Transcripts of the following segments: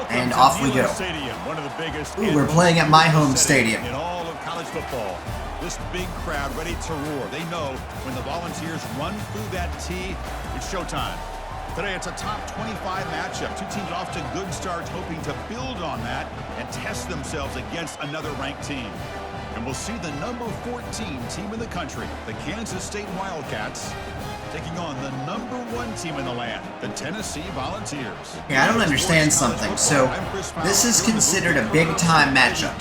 And off we go. One of the biggest Ooh, we're playing at my home stadium. In all of college football. This big crowd ready to roar. They know when the Volunteers run through that tee, it's showtime. Today, it's a top 25 matchup. Two teams off to good starts, hoping to build on that and test themselves against another ranked team. And we'll see the number 14 team in the country, the Kansas State Wildcats, taking on the number 1 team in the land, the Tennessee Volunteers. Yeah, I don't understand something. So, this is considered a big-time matchup.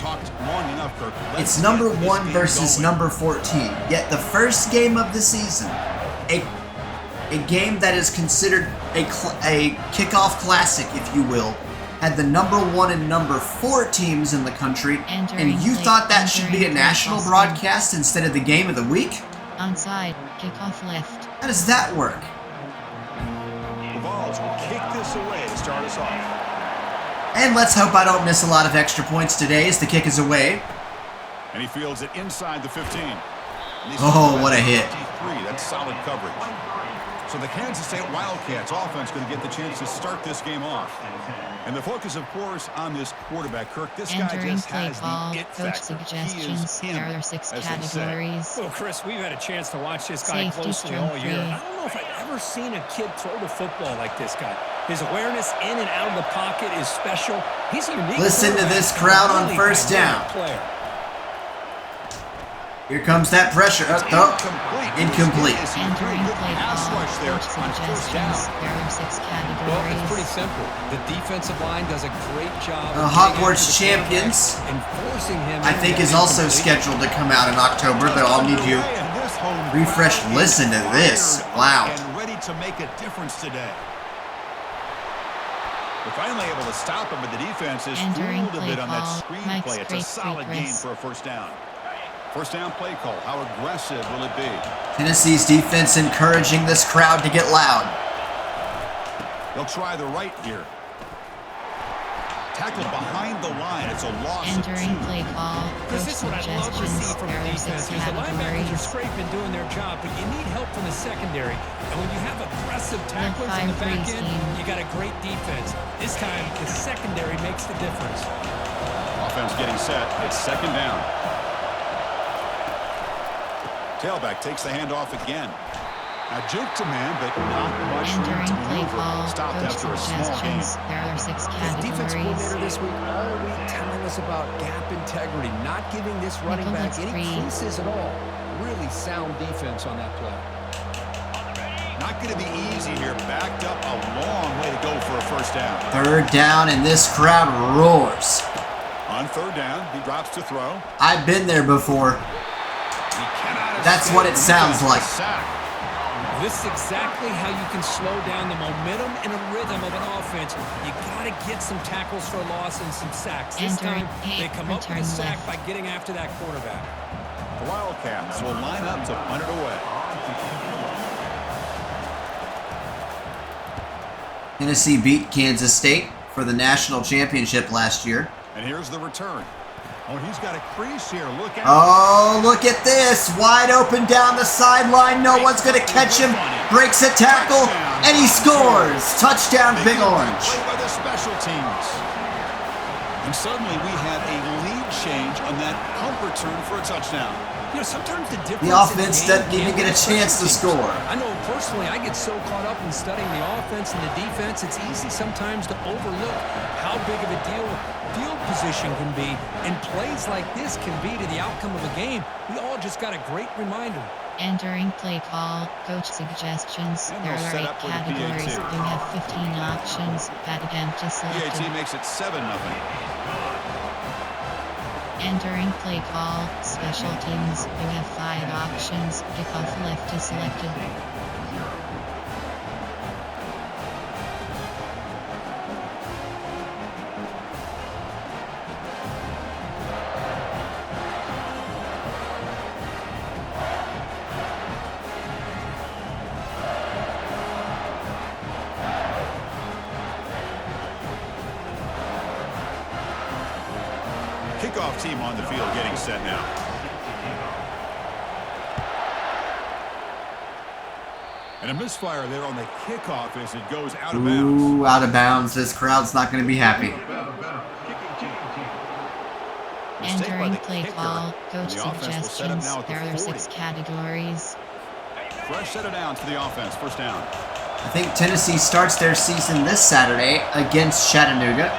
It's number 1 versus number 14. Yet the first game of the season, a game that is considered a kickoff classic, if you will, had the number 1 and number 4 teams in the country, and you thought that should be a national broadcast instead of the game of the week? Onside, kickoff left. How does that work? The Vols will kick this away to start us off. And let's hope I don't miss a lot of extra points today as the kick is away. And he fields it inside the 15. Oh, what a hit. That's solid coverage. So the Kansas State Wildcats offense going to get the chance to start this game off. And the focus, of course, on this quarterback, Kirk. This guy just has the it factor. Suggestions. There are 6 categories. Well, Chris, we've had a chance to watch this guy closely all year. I don't know if I've ever seen a kid throw the football like this guy. His awareness in and out of the pocket is special. He's a unique. Listen to this crowd on first down. Here comes that pressure. Incomplete. Entering play call. Coach suggestions. There are 6 categories. Well, it's pretty simple. The defensive line does a great job. Hogwarts Champions, I think, is also scheduled to come out in October, but I'll need you refresh. Listen to this. Wow. And ready to make a difference today. We're finally able to stop him, but the defense is fooled a bit on that screenplay. It's a solid game for a first down. First down play call. How aggressive will it be? Tennessee's defense encouraging this crowd to get loud. They'll try the right here. Tackled behind the line. It's a loss. Entering play call. Coach suggestions. There are 6 The linebackers are categories. scraping, doing their job, but you need help from the secondary. And when you have aggressive tacklers in the back end, you got a great defense. This time, the secondary makes the difference. Offense getting set. It's second down. Tailback takes the handoff again. Now juke to man, but not much room to Entering play maneuver. call. Stopped Coach after a small gain. suggestions. There are 6 The defense coordinator categories. this week all week telling us about gap integrity, not giving this running back any creases at all. Really sound defense on that play. Not going to be easy here. Backed up a long way to go for a first down. Third down, and this crowd roars. On third down, he drops to throw. I've been there before. That's what it sounds like. This is exactly how you can slow down the momentum and a rhythm of an offense. You got to get some tackles for loss and some sacks. This time, they come up with a sack by getting after that quarterback. The Wildcats will line up to punt it away. Tennessee beat Kansas State for the national championship last year. And here's the return. Oh, he's got a crease here. Look out. Oh, look at this. Wide open down the sideline. No one's going to catch him. Breaks a tackle, and he scores. Touchdown, Big Orange. Play by the special teams. And suddenly we have a lead change on that punt return for a touchdown. You know, sometimes the difference The offense doesn't even get a chance to score. I know personally, I get so caught up in studying the offense and the defense, it's easy sometimes to overlook how big of a deal field position can be, and plays like this can be to the outcome of a game. We all just got a great reminder. Entering play call. Coach suggestions. There are 8 categories. You have 15 options. Pat again to select. PAT makes it 7-0. Entering play call. Special teams. You have 5 options. Kickoff left is selected. Kickoff team on the field getting set now. And And a misfire there on the kickoff as it goes out of bounds. Ooh, out of bounds. This crowd's not going to be happy. Entering play call, coach suggestions. There are 6 categories. Fresh set of downs for the offense. First down. I think Tennessee starts their season this Saturday against Chattanooga.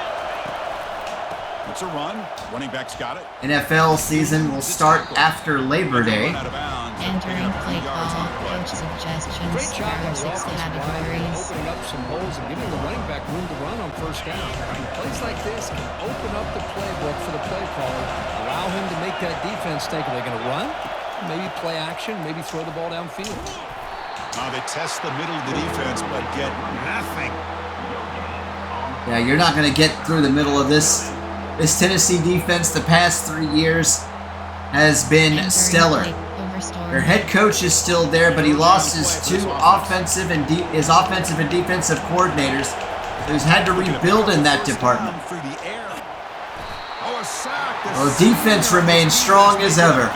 It's a run. Running back's got it. NFL season will start after Labor Day. Entering play call, coach suggestions. Great job There by are the 6 offensive line, categories. opening up some holes and giving the running back room to run on first down. Plays like this can open up the playbook for the play caller, allow him to make that defense think, are they going to run? Maybe play action, maybe throw the ball downfield. They test the middle of the defense, but get nothing. Yeah, you're not going to get through the middle of this. This Tennessee defense the past 3 years has been stellar. Their head coach is still there, but he lost his offensive and defensive coordinators. He's had to rebuild in that department. Well, defense remains strong as ever.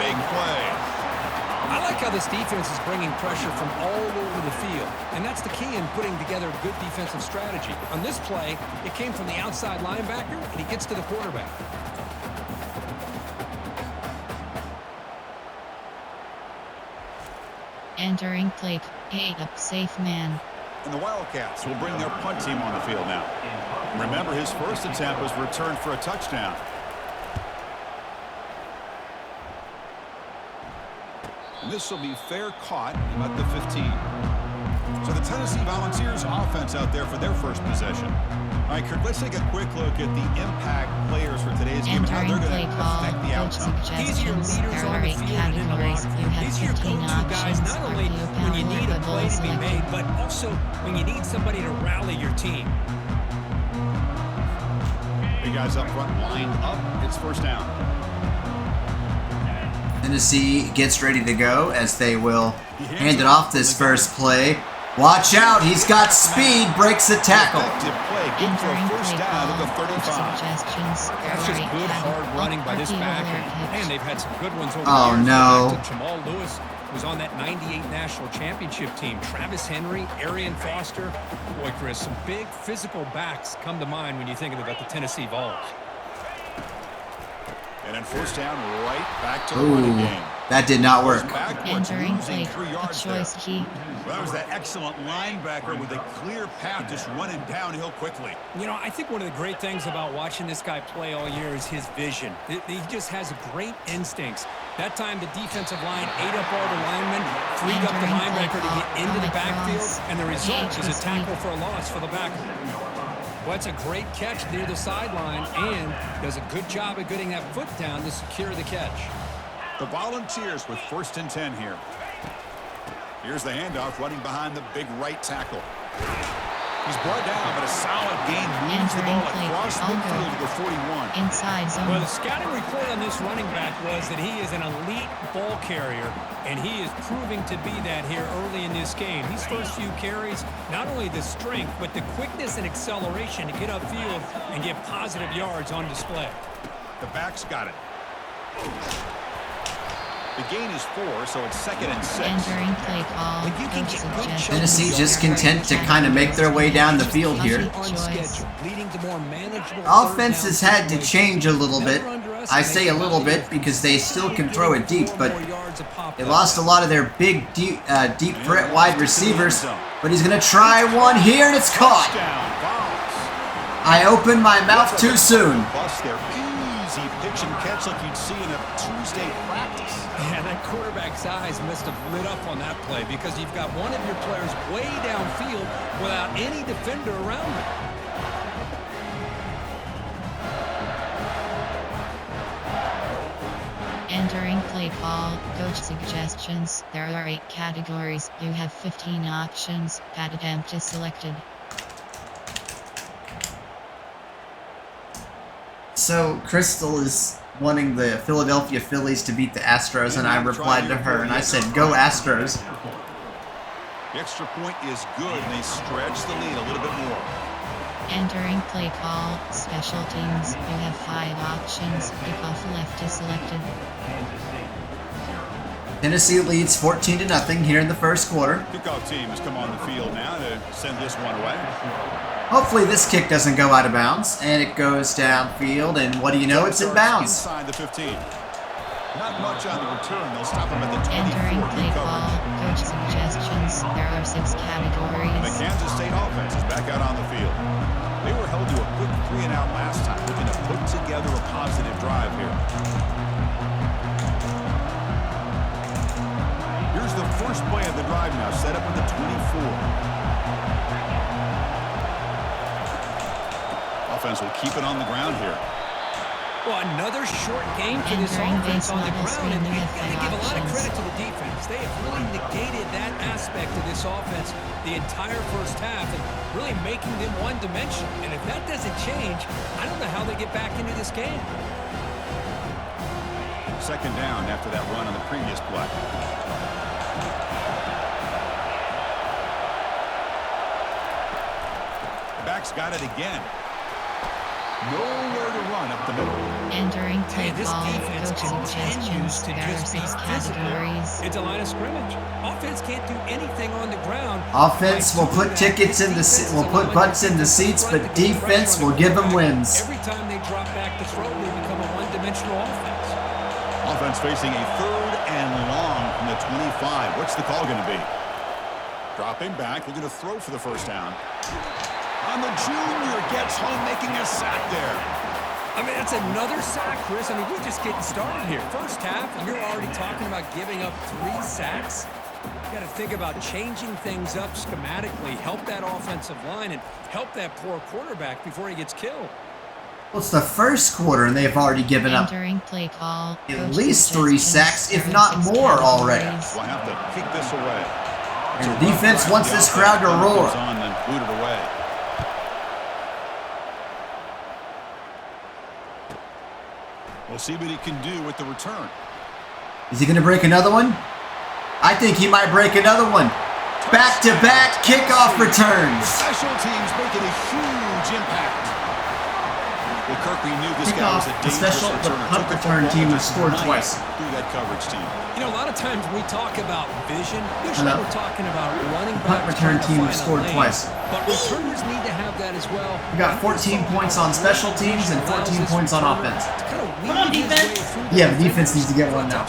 I like how this defense is bringing pressure from all over the field, and that's the key in putting together a good defensive strategy. On this play, it came from the outside linebacker, and he gets to the quarterback. Entering play, 8 up safe man. And the Wildcats will bring their punt team on the field now. Remember, his first attempt was returned for a touchdown. And this will be fair caught about the 15. So the Tennessee Volunteers offense out there for their first possession. All right, Kirk, let's take a quick look at the impact players for today's game and how they're going to affect the outcome. These are your leaders on the field and in the locker room. These are your go-to guys, not only when you need a play to be made, but also when you need somebody to rally your team. Big guys up front lined up. It's first down. Tennessee gets ready to go as they will hand it off this first play. Watch out, he's got speed, breaks the tackle. Entering play call, coach suggestions. That's just good, hard running by this back. And they've had some good ones over the Oh, years. no. Jamal Lewis was on that 98 national championship team. Travis Henry, Arian Foster. Boy, Chris, some big physical backs come to mind when you're thinking about the Tennessee Vols. And then first down, right back to the running game. That did not work. Entering play, a choice key. Well, that was that excellent linebacker with a clear path just running downhill quickly. You know, I think one of the great things about watching this guy play all year is his vision. He just has great instincts. That time, the defensive line ate up all the linemen, freed up the linebacker to get into the backfield, and the result is a tackle for a loss for the backer. Well, that's a great catch near the sideline and does a good job of getting that foot down to secure the catch. The Volunteers with 1st and 10 here. Here's the handoff running behind the big right tackle. He's brought down, but a solid gain moves the ball across midfield to the 41. Inside zone. Well, the scouting report on this running back was that he is an elite ball carrier, and he is proving to be that here early in this game. These first few carries, not only the strength, but the quickness and acceleration to get upfield and get positive yards on display. The back's got it. The gain is 4, so it's 2nd and 6. Entering play call, coach suggestions. Tennessee just content to kind of make their way down the field here. Offense has had to change a little bit. I say a little bit because they still can throw it deep, but they lost a lot of their big, deep threat wide receivers. But he's going to try one here, and it's caught. I opened my mouth too soon. Easy pitch and catch like you'd see in a Tuesday practice. Yeah, that quarterback's eyes must have lit up on that play because you've got one of your players way downfield without any defender around him. Entering play call, coach suggestions. There are 8 categories. You have 15 options. Pat attempt is selected. So Crystal is wanting the Philadelphia Phillies to beat the Astros, and I replied to her, and I said, "Go Astros." The extra point is good, and they stretch the lead a little bit more. Entering play call, special teams. You have 5 options. Kickoff left is selected. Tennessee leads 14-0 here in the first quarter. Kickoff team has come on the field now to send this one away. Hopefully this kick doesn't go out of bounds, and it goes downfield, and what do you know, it's in bounds. Inside the 15. Not much on the return. They'll stop him at the 24. Entering play call, coach suggestions. There are 6 categories. And the Kansas State offense is back out on the field. They were held to a quick 3-and-out last time, looking to put together a positive drive here. Here's the first play of the drive now, set up with the 24. Offense will keep it on the ground here. Well, another short game for this offense on the ground, and you got to give a lot of credit to the defense. They have really negated that aspect of this offense the entire first half and really making them one-dimensional. And if that doesn't change, I don't know how they get back into this game. Second down after that run on the previous play. Back's got it again. Nowhere to run up the middle. Entering play This call, defense coach continues suggestions. to There are just be 6 physical. categories. It's a line of scrimmage. Offense can't do anything on the ground. Offense will put tickets in the will put butts in the seats, but defense will give them wins. Every time they drop back to throw, they become a one-dimensional offense. Offense facing a 3rd and long from the 25. What's the call going to be? Dropping back, looking to throw for the first down. And the junior gets home, making a sack there. I mean, that's another sack, Chris. I mean, we're just getting started here. First half, and you're already talking about giving up 3 sacks. You got to think about changing things up schematically, help that offensive line, and help that poor quarterback before he gets killed. Well, it's the first quarter, and they've already given up Entering play call, at coach least 3 sacks, if not more already. We'll have to kick this away. And the defense wants this crowd to roar. On and boot it away. We'll see what he can do with the return. Is he going to break another one? I think he might break another one. Back-to-back kickoff returns. Special teams making a huge impact. Well, Kirk, we knew this guy was a dangerous returner. punt return team has scored twice. Through that coverage team. You know, a lot of times we talk about vision. Usually we're talking about running back. Punt return team has scored twice. But returners need to have that as well. We got 14 points on special teams and 14 points on offense. Come on, defense. Yeah, the defense needs to get one now.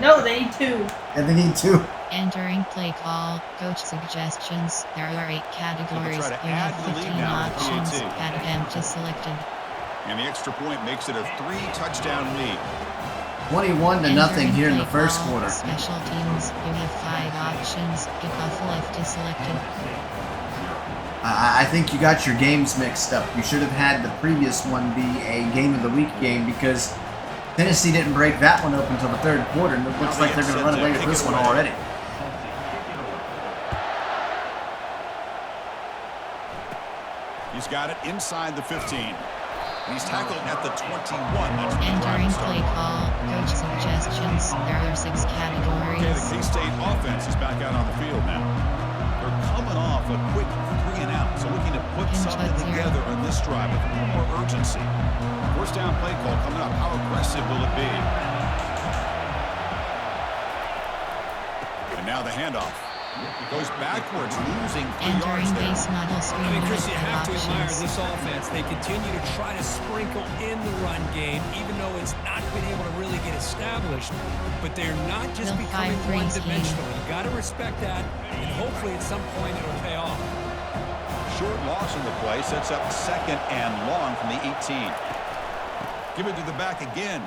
No, they need 2. And they need 2. Entering play call, coach suggestions. There are 8 categories. Try to You have add the lead 15 now. options. 3-2. Add empty selected. And the extra point makes it a 3-touchdown lead. 21-0 here in the first quarter. Special teams, you have 5 options. Kickoff left is selected. I think you got your games mixed up. You should have had the previous one be a game of the week game because Tennessee didn't break that one open until the 3rd quarter, and it looks like they're going to run away with this one already. He's got it inside the 15. He's tackled at the 21. That's Entering play call, coach suggestions. There are 6 categories. Okay, the K-State offense is back out on the field now. They're coming off a quick 3-and-out, so looking to put something together on this drive with a little more urgency. First down play call coming up. How aggressive will it be? And now the handoff. Goes backwards, losing 3 yards Entering there. base model screen. I mean, Chris, with you have to admire options. this offense. They continue to try to sprinkle in the run game, even though it's not been able to really get established. But they're not just Bill becoming 5-3 one-dimensional. You got to respect that, and hopefully at some point it'll pay off. Short loss in the play sets up 2nd and long from the 18. Give it to the back again.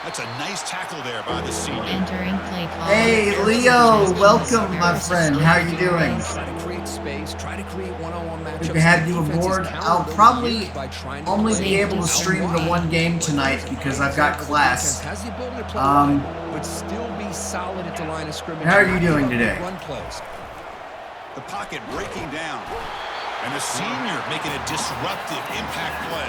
That's a nice tackle there by the senior. Entering play call. Hey, Leo, welcome, my friend. How are you doing? Try to create space, try to create one-on-one matchups. Good to have you Defense is aboard. countered I'll those probably years by trying to only play be able to stream the one game tonight because I've got class. Has the ability to play wide, but still be solid at the line of scrimmage. How are you doing today? Run plays. The pocket breaking down. And the senior making a disruptive impact play.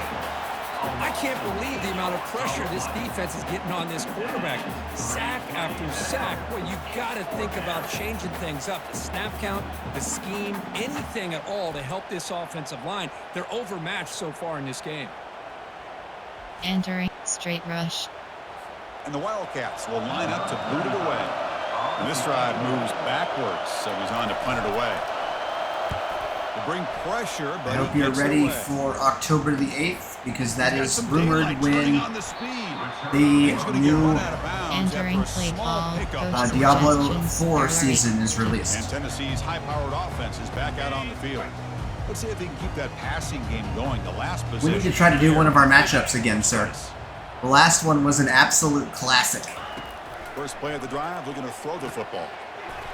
I can't believe the amount of pressure this defense is getting on this quarterback. Sack after sack. Well, you got to think about changing things up. The snap count, the scheme, anything at all to help this offensive line. They're overmatched so far in this game. Entering straight rush. And the Wildcats will line up to boot it away. And this drive moves backwards, so he's on to punt it away. To bring pressure, but I hope you're ready for October the 8th, because that is rumored when the new Entering play call. Coach Diablo suggestions. 4 season is And released. Tennessee's high-powered offense is back out on the field. Let's see if they can keep that passing game going. The last We position. need to try to do one of our matchups again, sir. The last one was an absolute classic. First play of the drive, looking to throw the football.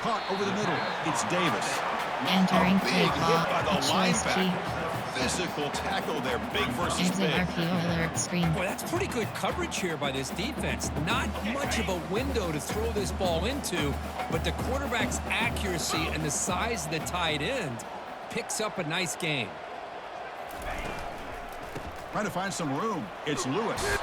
Caught over the middle. It's Davis. Entering A play big call. hit by the A choice key. linebacker. Physical tackle there, big versus Exit big. RPO alert screen. Boy, that's pretty good coverage here by this defense. Not much of a window to throw this ball into, but the quarterback's accuracy and the size of the tight end picks up a nice game. Trying to find some room. It's Lewis.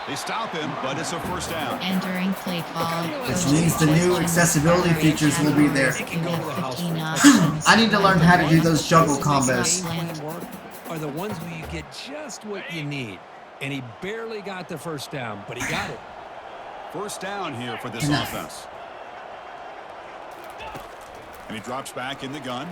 They stop him, but it's a first down. Entering play call. Which means the new accessibility features will be there. You have 15 options. I need to learn how to do those juggle combos. Plan work are the ones where you get just what you need. And he barely got the first down, but he got it. First down here for this Enough. offense. And he drops back in the gun.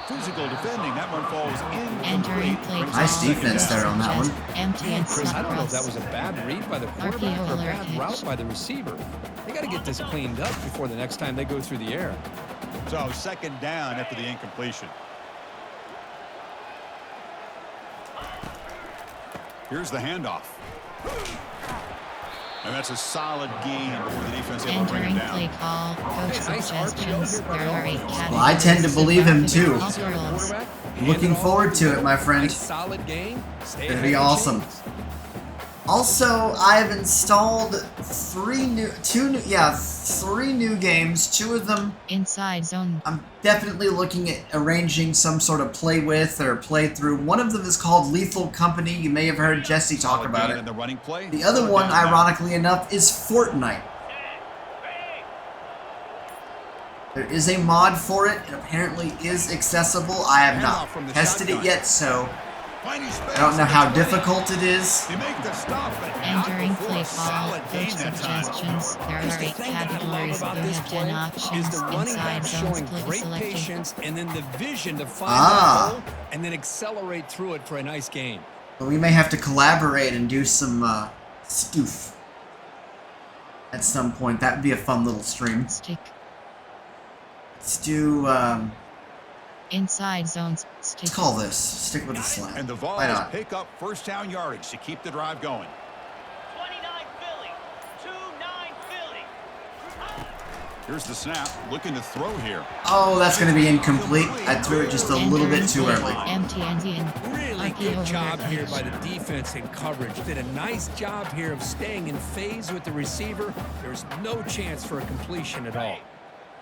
Physical defending. That one falls Entering incomplete. play call. Nice defense there on that one. Empty and Chris, I don't know if that cross. was a bad read by the quarterback or a alert bad hitch. route by the receiver. They got to get this cleaned up before the next time they go through the air. So second down after the incompletion. Here's the handoff. And that's a solid game before the defense able to bring Entering it play down. call. Coach suggestions. There are 8 categories. Well, I tend to believe him too. Girls. Looking forward to it, my friend. Nice solid game. Stay Gonna ahead be of the awesome. chains. Also, I've installed 3 new games. 2 of them Inside zone. I'm definitely looking at arranging some sort of play with or play through. One of them is called Lethal Company. You may have heard Jesse talk Solid about gain it. in the running play. The other Third one, down now. ironically enough, is Fortnite. There is a mod for it. It apparently is accessible. I have not tested it yet, so I don't know how difficult it is. They make the stop, but not Entering before play a call. solid Coach gain that time. suggestions. There Here's are the 8 thing that I love categories. about You this have 10 play is options. the running Inside back zones. showing Click great selected. patience and then the vision to find Ah. the hole and then accelerate through it for a nice game. But we may have to collaborate and do some stoof at some point. That would be a fun little stream. Stick. Let's do, Inside zones. Stick. let's call this. Stick with the slam. And the Vols Why not? pick up first down yardage to keep the drive going. 29 Philly. 2-9 Philly. Here's the snap. Looking to throw here. Oh, that's going to be incomplete. I threw it just a little bit too early. Empty and in. Really RPO good job alert here hitch. by the defense in coverage. Did a nice job here of staying in phase with the receiver. There's no chance for a completion at all.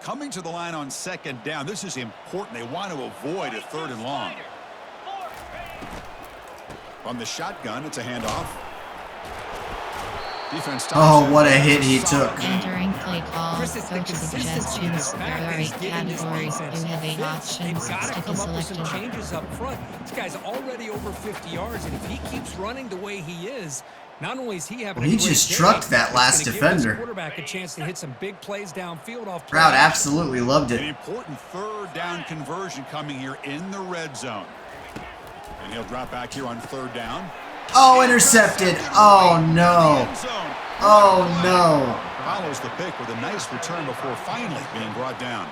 Coming to the line on second down. This is important. They want to avoid a third and long. From the shotgun, it's a handoff. Defense stops Oh, him. what a hit he took. Entering play call. Chris, it's the Coach consistency of suggestions. the There back are that 8 is giving this categories. defense You have 8 fits. options. They've got to Stick come is up with some selected. changes up front. This guy's already over 50 yards, and if he keeps running the way he is, not only is he having Well, a he great just day, trucked that it's last gonna give defender. this quarterback a chance to hit some big plays downfield off Crowd play. absolutely loved An it. important third down conversion coming here in the red zone. And he'll drop back here on third down. Oh, intercepted. Oh, no. End zone. Oh, no. Follows the pick with a nice return before finally being brought down.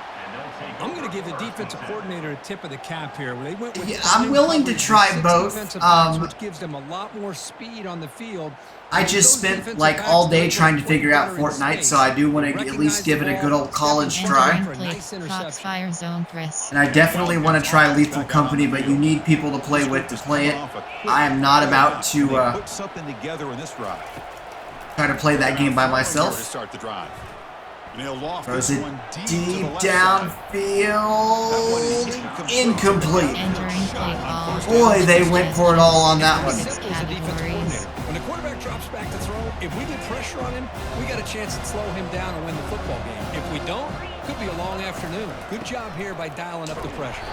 I'm going to give the defensive coordinator a tip of the cap here. They went with Yeah, I'm willing to coverage try with 6 both. defensive backs, which gives them a lot more speed on the field. I And just those spent defensive like backs, all day they trying to work figure out better in Fortnite, space. so I do want to Recognize at least give it the a good ball, old college step in try. for a Entering nice play. interception. Foxfire zone press. And I definitely want to try Lethal Company, but you need people to play with to play it. I am not about to put something together in this drive. try to play that game by To myself. start the drive. And he'll loft Throws this it one deep to the deep left side. downfield. Incomplete. Entering play call. Boy, they went for it all on that one. 6 Simple as a defensive categories. coordinator. When the quarterback drops back to throw, if we get pressure on him, we got a chance to slow him down and win the football game. If we don't, could be a long afternoon. Good job here by dialing up the pressure.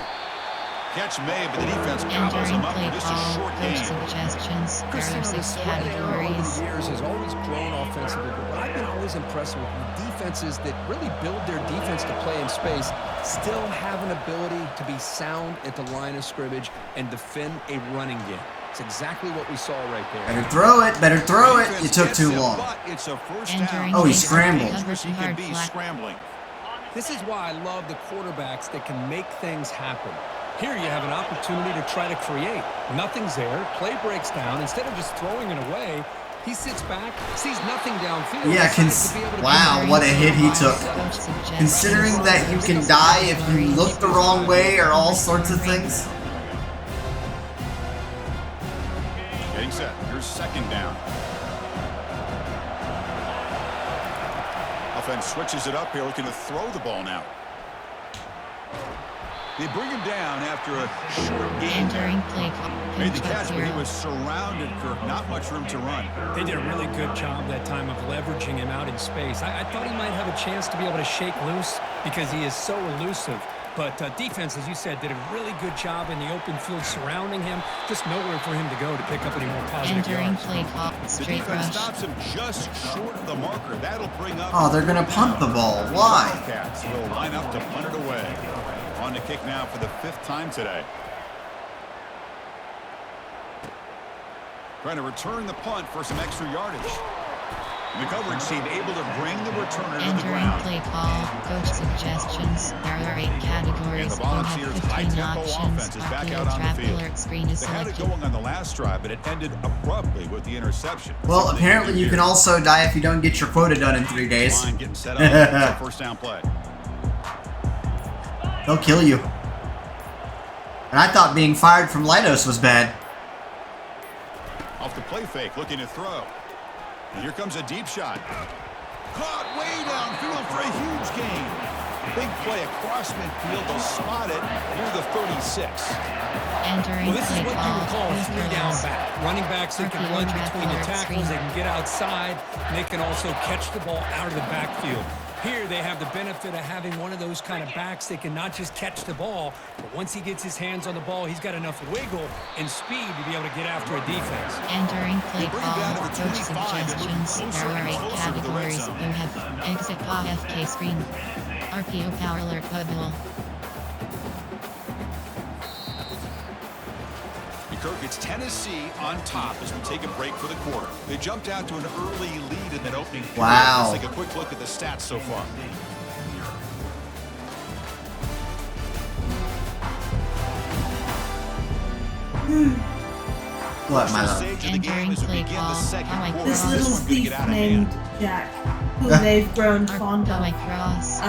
catch made, but the defense gobbles Entering him up play for just a call, short coach gain. suggestions. There Chris, are 6 this over categories. the years has always grown offensively, but I've been always impressed with defenses that really build their defense to play in space, still have an ability to be sound at the line of scrimmage and defend a running game. It's exactly what we saw right there. Better throw it. Better throw it. You took too long. But it's a first Entering down. Oh, he play scrambled. call, Dangerous he can hard be flat. scrambling. This is why I love the quarterbacks that can make things happen. Here you have an opportunity to try to create. Nothing's there. Play breaks down. Instead of just throwing it away, he sits back, sees nothing downfield. Yeah, wow, what a hit he took. Considering that you can die if you look the wrong way or all sorts of things. Getting set. Here's second down. Offense switches it up here, looking to throw the ball now. They bring him down after a short gain. Entering play call, Made the coach catch, but he 0. was surrounded, Kirk. Not much room to run. They did a really good job that time of leveraging him out in space. I thought he might have a chance to be able to shake loose because he is so elusive. But defense, as you said, did a really good job in the open field surrounding him. Just nowhere for him to go to pick up any more positive Entering yards. play call, The straight defense rush. stops him just short of the marker. That'll bring up... Oh, they're going to punt the ball. Why? Cats will line up to punt it away. On to kick now for the 5th time today. Trying to return the punt for some extra yardage. The coverage team able to bring the returner to the Entering ground. play call, coach suggestions. There are 8 And categories. the You have Volunteers' 15 high-tempo options. offense is back Popular out on the trap field. alert screen is They had it selected. going on the last drive, but it ended abruptly with the interception. Well, Something apparently they you did can here. also die if you don't get your quota done in 3 days. Line getting set up. It's a first down play. They'll kill you. And I thought being fired from Leidos was bad. Off the play fake, looking to throw. And here comes a deep shot. Caught way downfield for a huge gain. Big play across midfield. They'll spot it near the 36. Entering Well, this is play what you call, would call a Bruce three-down Willis. back. Running backs that can run between the tackles, they can get outside, and they can also catch the ball out of the backfield. Here they have the benefit of having one of those kind of backs that can not just catch the ball, but once he gets his hands on the ball, he's got enough wiggle and speed to be able to get after a defense. Entering play bring it down call, to the coach 25, suggestions. and There are 8 closer to the red categories. zone. You have exit AFK screen. RPO power alert bubble. Kirk, it's Tennessee on top as we take a break for the quarter. They jumped out to an early lead in that opening period. Wow. Let's take a quick look at the stats so far. What, my love? Stage of the game as we Entering begin play the call. second Oh my quarter. This God. little one's gonna thief get out of named hand. Jack, who they've grown fond Oh my of. cross.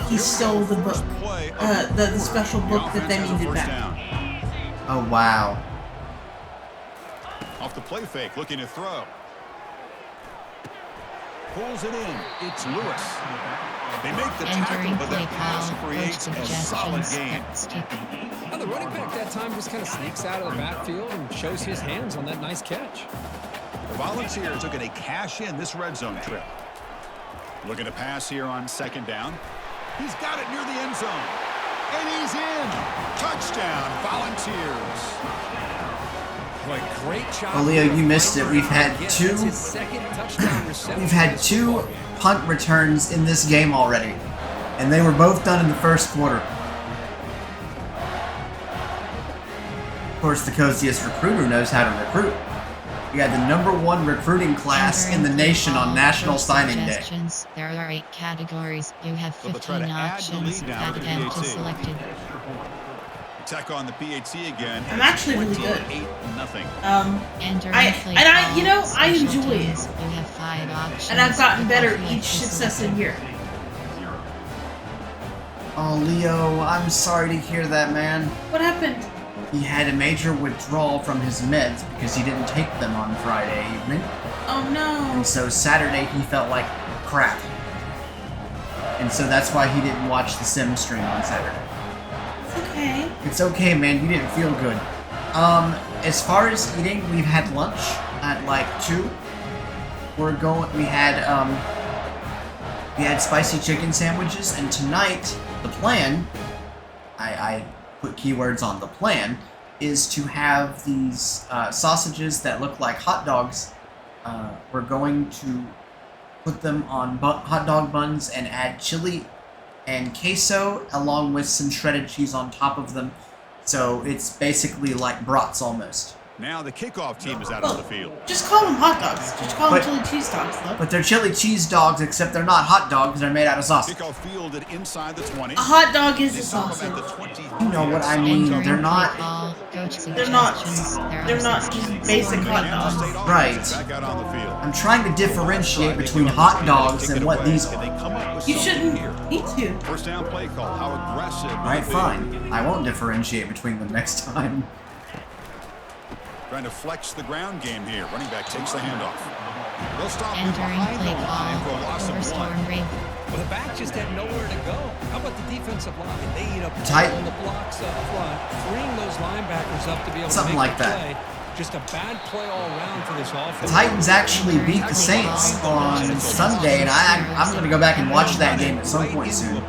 He stole the book, First play of the special The book that they offense has a needed first back. down. Oh, wow. Off the play fake, looking to throw. Pulls it in. It's Lewis. They make the tackle, Entering but play that pass call, coach creates a solid suggestions. gain. That's two. Now, the running back that time just kind of sneaks out of the backfield and shows his hands on that nice catch. The Volunteers are going to cash in this red zone trip. Looking to pass here on second down. He's got it near the end zone. And he's in. Touchdown, Volunteers. Boy, great job. Oh, Leo, you missed it. We've had Again, two- that's his second touchdown reception. We've had 2 punt returns in this game already. And they were both done in the first quarter. Of course, the coziest recruiter knows how to recruit. We had the #1 recruiting class in the nation on National Signing Day. Suggestions. There are 8 categories. You have So they'll try 15 to add the options. lead now That with the event PAT. is selected. Attack on the PAT again. I'm actually really good. 28-0. Entering I play you know, call, I special enjoy teams. it. You have 5 options. And I've gotten The better event each is successive selected. year. Oh, Leo, I'm sorry to hear that, man. What happened? He had a major withdrawal from his meds because he didn't take them on Friday evening. Oh no. And so Saturday he felt like crap. And so that's why he didn't watch the sim stream on Saturday. It's okay. It's okay, man. You didn't feel good. As far as eating, we've had lunch at like 2. We had spicy chicken sandwiches, and tonight the plan I put keywords on the plan, is to have these sausages that look like hot dogs. We're going to put them on hot dog buns and add chili and queso along with some shredded cheese on top of them. So it's basically like brats almost. Now the kickoff team is out on the field. Just call them hot dogs. Just call them chili cheese dogs, though. But they're chili cheese dogs, except they're not hot dogs. They're made out of sausage. Kickoff fielded inside the 20. A hot dog is a They stop sausage. them at the 20. You know what I mean? Entering They're not. play call, coach They're not. suggestions. There They're are not 16 just basic hot Kansas dogs. State offense Right. is back out on the field. I'm trying to differentiate between hot dogs and what these Can they are. come up with You something shouldn't here? need to. First down play call. How aggressive. will Alright, it be? fine. I won't differentiate between them next time. Trying to flex the ground game here. Running back takes the handoff. They'll stop him Entering behind play the line for a call, loss of Storm 1. Ring. Well, the back just had nowhere to go. How about the defensive line? They eat up Tight. all the blocks up front, freeing those linebackers up to be able Something to make like the that. play. Just a bad play all around for this offense. Titans actually beat the Saints on Sunday, and I'm going to go back and watch that game at some point soon.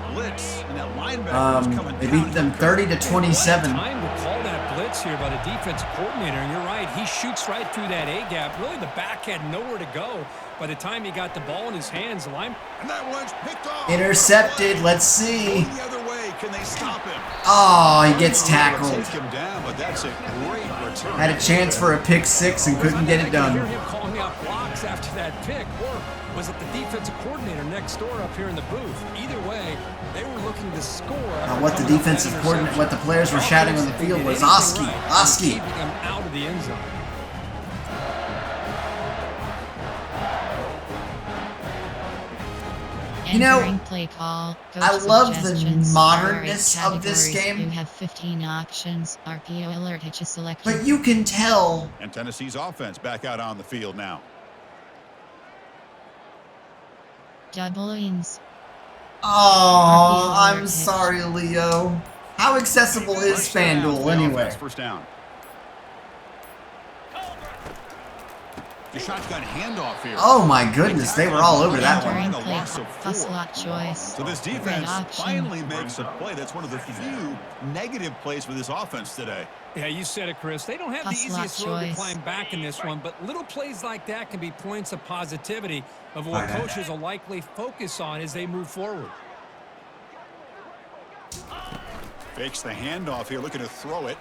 They beat them 30-27. Time to call that blitz here by the defensive coordinator, and you're right. He shoots right through that A gap. Really, the back had nowhere to go. By the time he got the ball in his hands, the line. And that one's picked off. Intercepted. Let's see. Going the other way. Can they stop him? Oh, he gets tackled. Take him down, but that's a great return. Had a chance for a pick six and couldn't get it I hear done. him calling out blocks after that pick, or was it the defensive coordinator next door up here in the booth? Either way, they were looking to score. What the defensive coordinator, what the players were shouting on the field was Oski, Oski. Keeping him out of the end zone. You know, Entering play call, coach I love the suggestions. modernness There are eight of this categories. game. You have 15 options. RPO alert hit you selected. But you can tell. And Tennessee's offense back out on the field now. Double ins. Oh, I'm sorry, Leo. How accessible is First down for FanDuel the anyway? offense, first down. The shotgun handoff here. Oh my goodness, they were all over that one. Entering A play loss call, of 4. plus lot choice. So this Red defense option. finally makes a play. That's one of the few negative plays for this offense today. Yeah, you said it, Chris. They don't have the Plus lot easiest road to choice. climb back in this one, but little plays like that can be points of positivity of what Alright. coaches will likely focus on as they move forward. Fakes the handoff here, looking to throw it.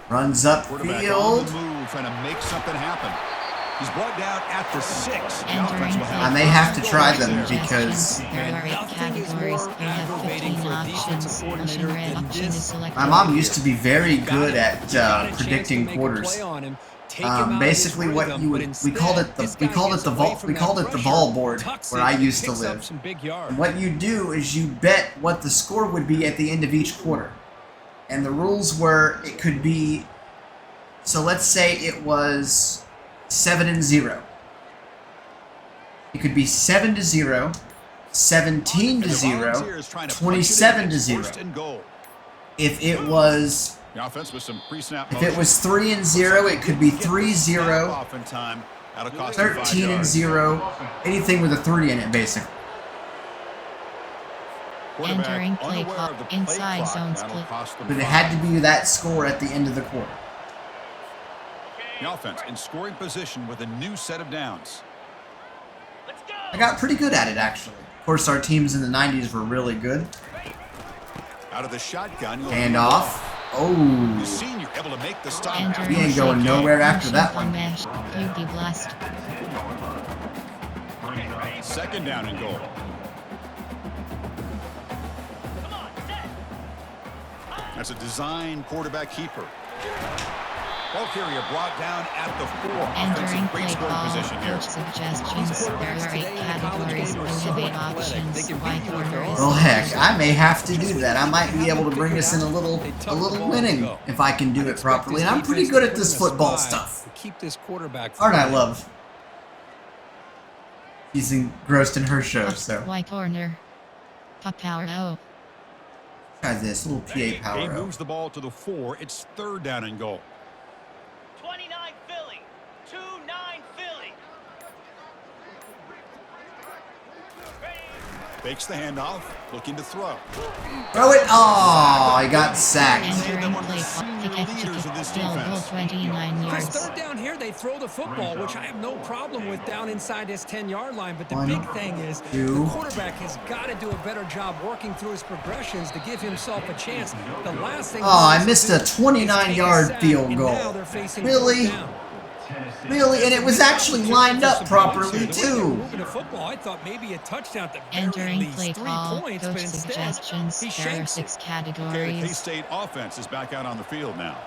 Runs up Quarterback on field. the move, trying to make something happen. He's brought down at the 6. The Entering offense will play I may call, have to try coach them suggestions. because There are 8 Nothing is categories. more You have aggravating 15 for a options. defensive coordinator Motion red than option is this. selected. my mom used to be very good You at got a chance to predicting make a quarters. play on him, take him out of his Basically, what rhythm, you but would we called it instead, the we called it the vol vol board where I used to live. Some big yards. And what you do is you bet what the score would be at the end of each quarter. And the rules were it could be, so let's say it was 7-0. It could be 7-0, 17-0, 27-0. First and goal. If it was The offense with some pre-snap if it was 3-0, it could be 3-0, off in time. That'll cost him 5 yards. 13-0, anything with a 3 in it, basically. Quarterback Entering play unaware clock, of the play inside clock. zone That'll split. cost them But it 5. had to be that score at the end of the quarter. The offense in scoring position with a new set of downs. Let's go. I got pretty good at it, actually. Of course, our teams in the 90s were really good. Out of the shotgun. you'll Hand be off. The Oh. senior able to make the stop. Entering He ain't play going call, nowhere after motion that for one. mesh. You be blessed. Second down and goal. Come on, set. That's a design quarterback keeper. Ball carrier brought down at the 4. Entering Offensive play great scoring call, position here. coach suggestions. There are 8 categories. You have 8 options. White corner is Well, heck, I may have to do that. I might be able to bring us in a little winning if I can do it properly. And I'm pretty good at this football stuff. Keep this quarterback. Aren't I, love? He's engrossed in her show, so. white corner. Pop power O. Try this, little PA He power up. moves the ball to the 4. It's third down and goal. 29 Philly. 2-9 Philly. Ready. Fakes the handoff, looking to throw. Throw it. Oh, I got sacked. Entering play clock. Field goal 29 Because yards. third down here, they throw the football, which I have no problem with down inside his 10-yard line. But the One, big thing is two. the quarterback has got to do a better job working through his progressions to give himself a chance. The last thing Oh, I he missed a wants to do is take 29-yard sack, field and goal. now they're facing Really? fourth down. Really? And it was actually lined up properly, too. Moving the football, I thought maybe a touchdown at the very Entering least, play 3 call. points, Coach but instead suggestions. he There are shakes 6 it. Okay, the categories. K-State offense is back out on the field now.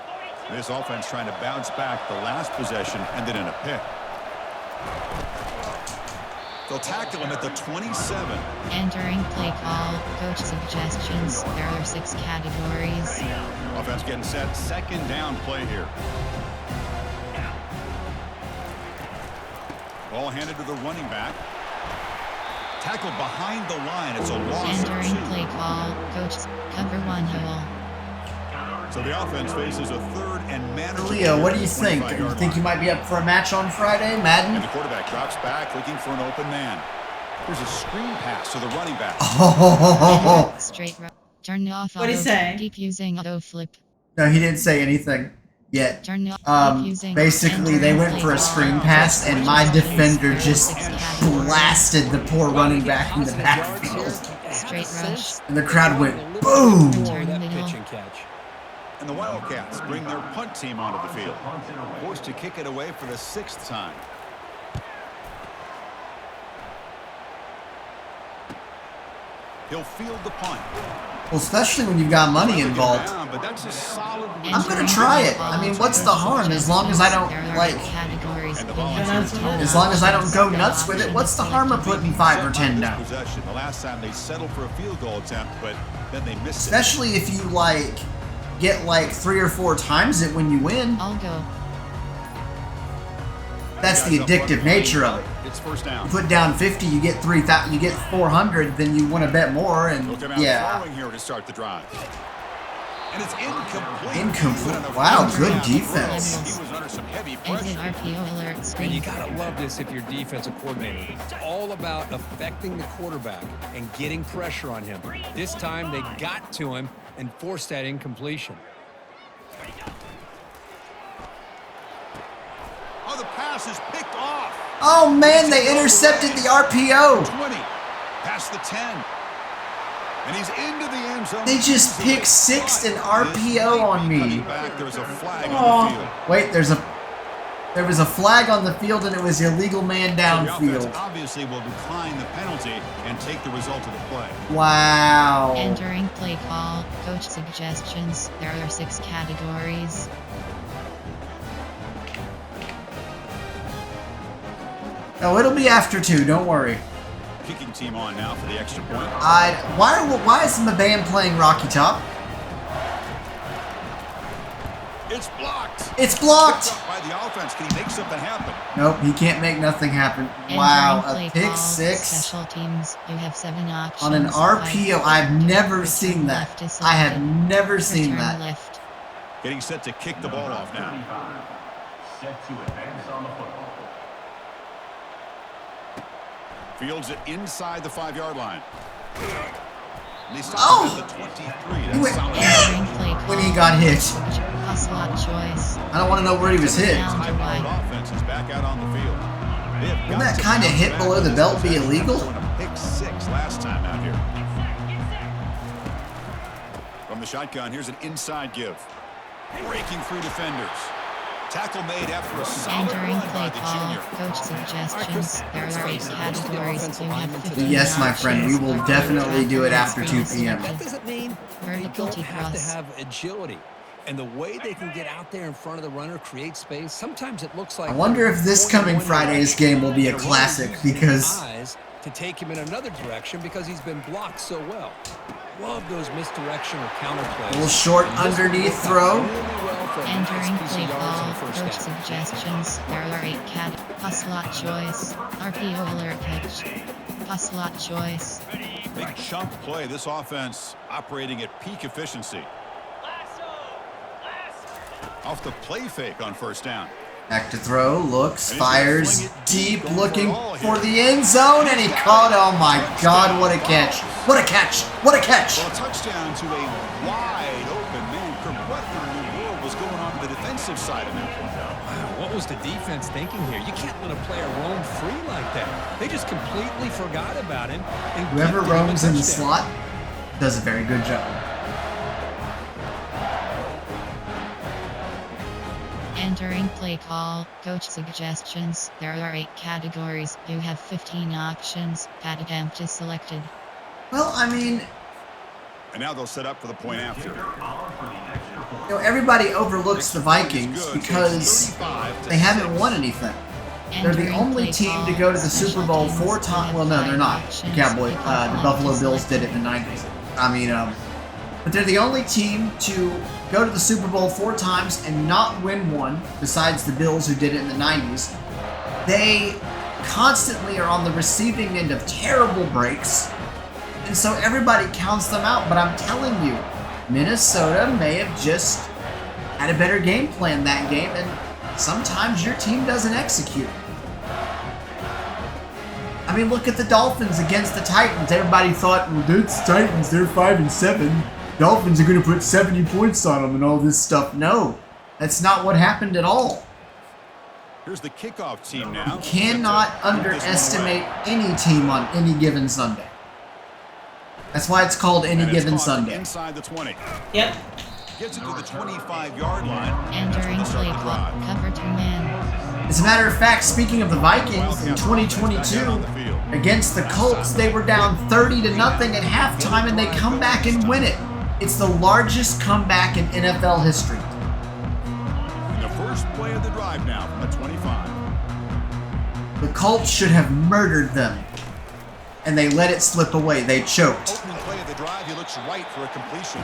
This offense trying to bounce back. The last possession ended in a pick. They'll tackle him at the 27. Entering play call. Coach suggestions. There are 6 categories. Offense getting set. Second down play here. Ball handed to the running back. Tackled behind the line. It's a loss of Entering 2. play call. Coach cover 1 hole. So the offense faces a third and manageable. Leo, what do you think? You 25-yard think you line. might be up for a match on Friday, And Madden? the quarterback drops back looking for an open man. There's a screen pass to the running back. Oh, Straight row. Turn off What'd he auto. say? Keep using auto flip. no, he didn't say anything yet. Turn off. Keep using Basically, they went for a screen pass, and my defender just blasted the poor running back in the backfield. Straight rush. And the crowd went boom. Turn That middle. pitch and catch. And the Wildcats bring their punt team onto the field. Forced to kick it away for the 6th time. He'll field the punt. Well, especially when you've got money involved. Down, but that's a solid. I'm gonna try it. I mean, what's the harm? As long as I don't, There are like, categories. as long as I don't go nuts with it, what's the harm of putting 5 or 10 down? Possession. The last time they settled for a field goal attempt, but then they missed it. Especially if you, like, get, like, 3 or 4 times it when you win. I'll go. That's the addictive nature of it. It's first down. You put down 50, you get 3,000, you get 400, then you want to bet more, and Look him out yeah. throwing here to start the drive. And it's incomplete. Incomplete. Wow, good defense. He was under some heavy Exit pressure. RPO alert And screen. you gotta love this if you're defensive coordinator. It's all about affecting the quarterback and getting pressure on him. This time they got to him and forced that incompletion. Oh, the pass is picked off. Oh man, they intercepted the RPO. 20, past the 10. And he's into the end zone. They just picked 6 an RPO on me. Back, there's a flag on the field. Wait, there was a flag on the field, and it was illegal man The offense downfield. obviously will decline the penalty and take the result of the play. Wow. Entering play call. Coach suggestions. There are 6 categories. Oh, it'll be after 2. Don't worry. Kicking team on now for the extra point. Why isn't the band playing Rocky Top? It's blocked. It's blocked. Picked up by the offense. Can he make something happen? Nope, he can't make nothing happen. Entering Wow, a play pick call. 6 Special teams. You have 7 options. on an RPO. I've never seen that. Left is I have selected. never seen Return that. left. Getting set to kick the ball off now. Set to advance on the football. Fields it inside the 5-yard line. And they stop Oh! him at the 23. He That's went solid. Entering play call. when he got hit. Slot choice. I don't want to know where he was hit. Down to High-powered right. offense is back out on the field. They have Wouldn't got that to kind of bounce hit back. below the belt be illegal? Throwing a pick 6 last time out here. From the shotgun, here's an inside give. Breaking through defenders. Tackle made after a solid Entering run by play the call. junior. Coach suggestions. There are 8 categories. You have 15 Yes, my friend, we will options. definitely do it after 2 p.m. That doesn't mean they Vertical don't to have to cross. have agility. And the way they can get out there in front of the runner, create space, sometimes it looks like... I wonder if this coming Friday's game will be a classic, because eyes to take him in another direction because he's been blocked so well. Love those misdirection or counter plays. a little short And this underneath worked out throw. really well for a nice Entering piece of play yards on call. the first Coach down. suggestions. There are 8 pass slot choice. RPO alert pitch. Pass slot choice. Big chunk play. This offense operating at peak efficiency. Off the play fake on first down. Back to throw, looks, fires deep, looking for the end zone, and he caught. Oh my God, what a catch. What a catch. What a catch. Well, a touchdown to a wide open man. Kirk, what in the world was going on the defensive side of that play? Wow, what was the defense thinking here? You can't let a player roam free like that. They just completely forgot about him. And Whoever gifted him a roams in the touchdown. slot does a very good job. Entering play call, coach suggestions. There are 8 categories. You have 15 options. Pat attempt is selected. Well, I mean, And now they'll set up for the point after. you know, everybody overlooks the Vikings because they haven't won anything. They're the only team to go to the Super Bowl 4 times. Well, no, they're not. The Cowboys, the Buffalo Bills did it in the 90s. I mean, but they're the only team to go to the Super Bowl 4 times and not win one, besides the Bills who did it in the 90s. They constantly are on the receiving end of terrible breaks, and so everybody counts them out. But I'm telling you, Minnesota may have just had a better game plan that game, and sometimes your team doesn't execute. I mean, look at the Dolphins against the Titans. Everybody thought, well, it's Titans, they're 5-7. Dolphins are going to put 70 points on them and all this stuff. No, that's not what happened at all. Here's the kickoff team now. You cannot underestimate any team on any given Sunday. That's why it's called Any And it's Given caught Sunday. Inside the 20. Yep. Gets it to the 25-yard line. Entering That's when play they start the call, drive. cover 2 man. As a matter of fact, speaking of the Vikings, in 2022, against the Colts, they were down 30-0 at halftime, and they come back and win it. It's the largest comeback in NFL history. And the first play of the drive now from the 25. The Colts should have murdered them, and they let it slip away. They choked. Opening play of the drive, he looks right for a completion.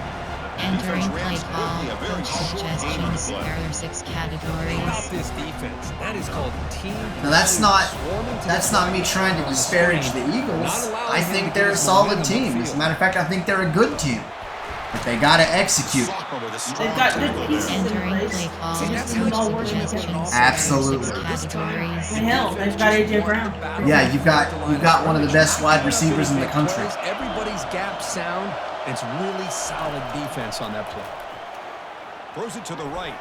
Entering play call, A very coach short game suggestions. play. There are 6 Think about categories. this defense. That is called team. Now that's not swarming to that's the not me trying to on the disparage screen. the Eagles. Not allowing I him to think get they're a his solid momentum team. As a upfield. matter of fact, I think they're a good team. But they gotta execute. Sophomore with a strong They've got good tackle pieces there. in Entering place. play call, They just coach need all working together. suggestions. Absolutely. There are 6 categories. And hell, they've got AJ Brown. Yeah, you've got one of the best wide receivers in the country. Everybody's gap sound. It's really solid defense on that play. Throws it to the right.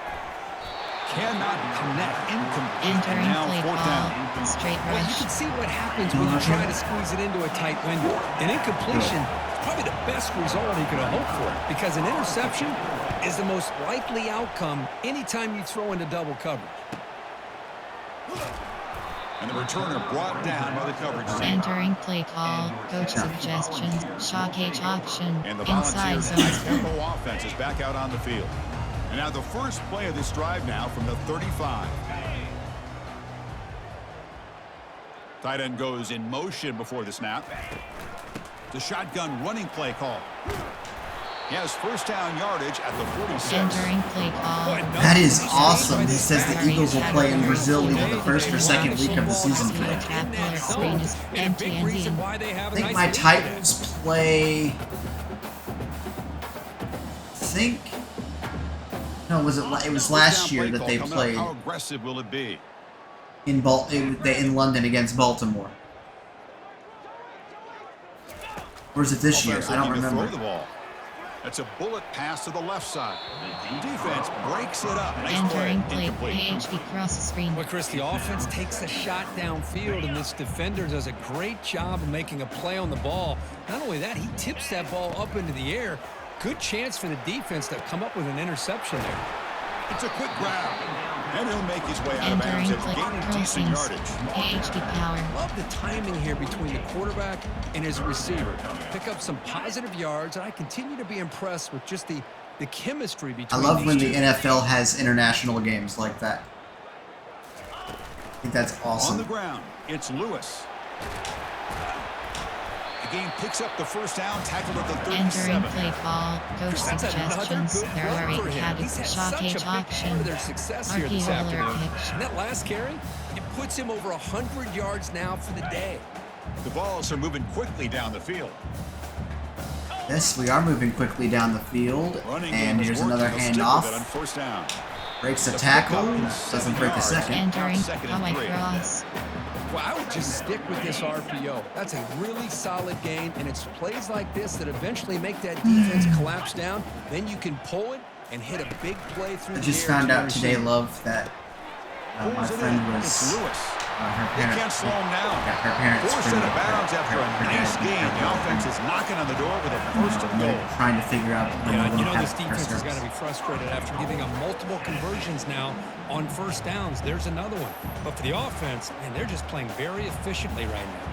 Cannot connect. Incomplete. And Entering now play 4th call, down. straight Well, you rush. can see what happens when you try to squeeze it into a tight window. An incompletion is probably the best result he could have hoped for, because an interception is the most likely outcome anytime you throw into double coverage. And the returner brought down by the coverage team. Entering play call, coach suggestions. Shock H option. And the Inside Volunteers' zone. high-tempo offense is back out on the field. And now the first play of this drive now from the 35. Tight end goes in motion before the snap. The shotgun running play call. He has first down yardage at the 46. Entering play call. That is awesome. He says the Eagles will play in Brazil either the first or second week of the season. The capital screen is empty and in. Why they have I a think nice my lead Titans play. No, was it? It was last year that they played How aggressive will it be? in London against Baltimore. Or is it this year? Offense I don't looking to remember. throw the ball. That's a bullet pass to the left side. Defense breaks it up. Nice Entering play. play Incomplete. PhD cross screen. Well, Chris, the offense takes a shot downfield, and this defender does a great job of making a play on the ball. Not only that, he tips that ball up into the air. Good chance for the defense to come up with an interception there. It's a quick grab. And he'll make his way out of bounds Entering after play gaining decent crossings. yardage. PhD power. Love the timing here between the quarterback and his receiver. Pick up some positive yards, and I continue to be impressed with just the chemistry between I love these when two. the NFL has international games like that. I think that's On the awesome. ground, it's Lewis. The game picks up the first down, tackled at the Entering 37. play call. Coach That's another suggestions. good There are run 8 for him. He's had categories. Shock such a H big part option. of their success here RP this roller afternoon. pitch. And that last carry, it puts him over 100 yards now for the day. The Vols are moving quickly down the field. Yes, we are moving quickly down the field. Running And game is here's working. another They'll stick with it on handoff. first down. Breaks a tackle, doesn't break a second. Entering Hawaii cross. Well, I would just stick with this RPO. That's a really solid gain, and it's plays like this that eventually make that defense collapse down. Then you can pull it and hit a big play through I the just air found to out your today, receiver. Love, that my friend It's was Lewis. her They can't parents. slow him down. Yeah, her parents. Forced out of bounds after a nice game. The offense is knocking on the door with a first and goal. Trying to figure out when Yeah, they're you going know to this have defense has first got to be frustrated after giving up multiple conversions now on first downs. There's another one. But for the offense, man, they're just playing very efficiently right now.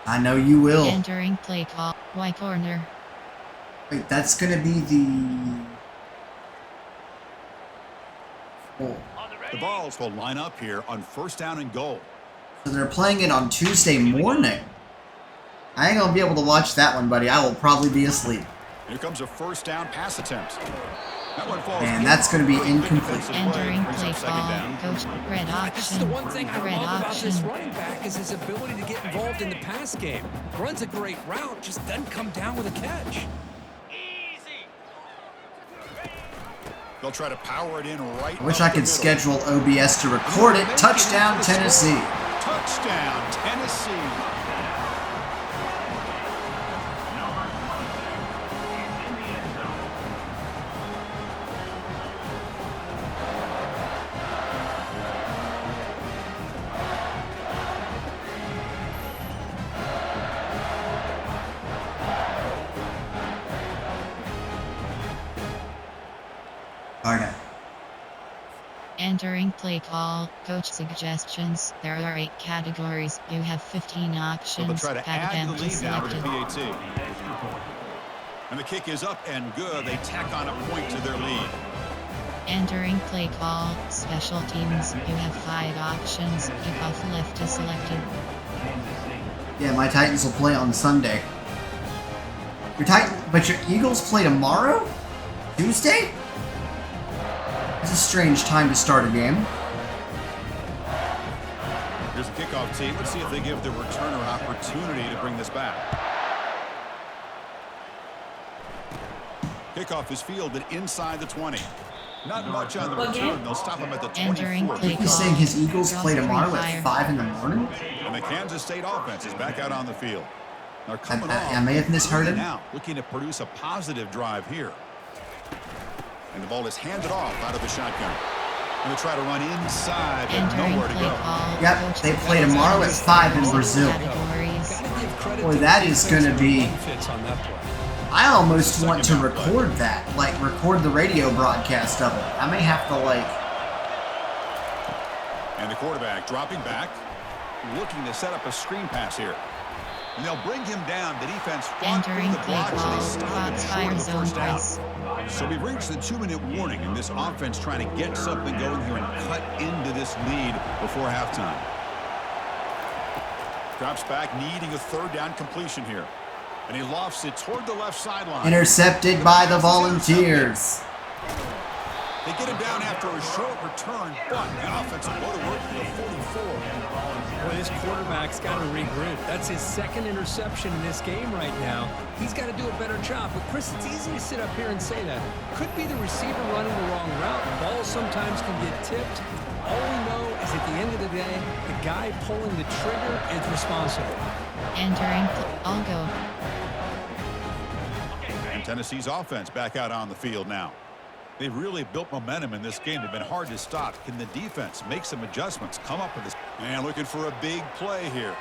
I know you will. Entering play call. Y corner. Wait, that's going to be the... Oh. The Vols will line up here on first down and goal. So they're playing it on Tuesday morning. I ain't going to be able to watch that one, buddy. I will probably be asleep. Here comes a first down pass attempt. That one falls. And that's going to be Good incomplete. defensive play, Entering brings play up second call. down. Coach red This is the option. one thing I Red love about this option. running back is his ability to get involved in the pass game. Runs a great route, just doesn't come down with a catch. Easy. They'll try to power it in right. I wish up I the could middle. schedule OBS to record it. Touchdown, Tennessee. Touchdown, Tennessee. Okay. Entering play call. Coach suggestions. There are 8 categories. You have 15 So they'll options. try to Have add the empty lead now to the selected. PAT. And the kick is up and good. They tack on a point to their lead. Entering play call. Special teams. You have 5 options. Kickoff left is selected. Yeah, my Titans will play on Sunday. But your Eagles play tomorrow? Tuesday? It's a strange time to start a game. Here's a kickoff team. Let's see if they give the returner an opportunity to bring this back. Kickoff is fielded inside the 20. Not much on the return. They'll stop him at the Entering 24. play He's call. saying his Eagles play Cross tomorrow fire. at 5 in the morning? And the Kansas State offense is back out on the field. They're coming off. I may have misheard him. Now, looking to produce a positive drive here. And the ball is handed off out of the shotgun. And they try to run inside, but Entering nowhere to play go. call. Yep, Coach they play tomorrow at 5 in Brazil. Categories. Gotta give credit Boy, to that the is gonna defense be- for benefits on that play. I almost want to record that. Like, record the radio broadcast of it. I may have to, like... And the quarterback dropping back, looking to set up a screen pass here. And they'll bring him down. The defense fought through Entering the play blocks and call. they stopped him short Fire of the zone first down. press. So we've reached the 2-minute warning, and this offense trying to get something going here and cut into this lead before halftime. Drops back, needing a third down completion here. And he lofts it toward the left sideline. Intercepted by the Volunteers. They get him down after a short return, but the offensive go to work for the 44. Boy, this quarterback's got to regroup. That's his second interception in this game right now. He's got to do a better job. But, Chris, it's easy to sit up here and say that. Could be the receiver running the wrong route. Balls sometimes can get tipped. All we know is at the end of the day, the guy pulling the trigger is responsible. Entering I'll go. And Tennessee's offense back out on the field now. They've really built momentum in this game. They've been hard to stop. Can the defense make some adjustments, come up with this? And looking for a big play here.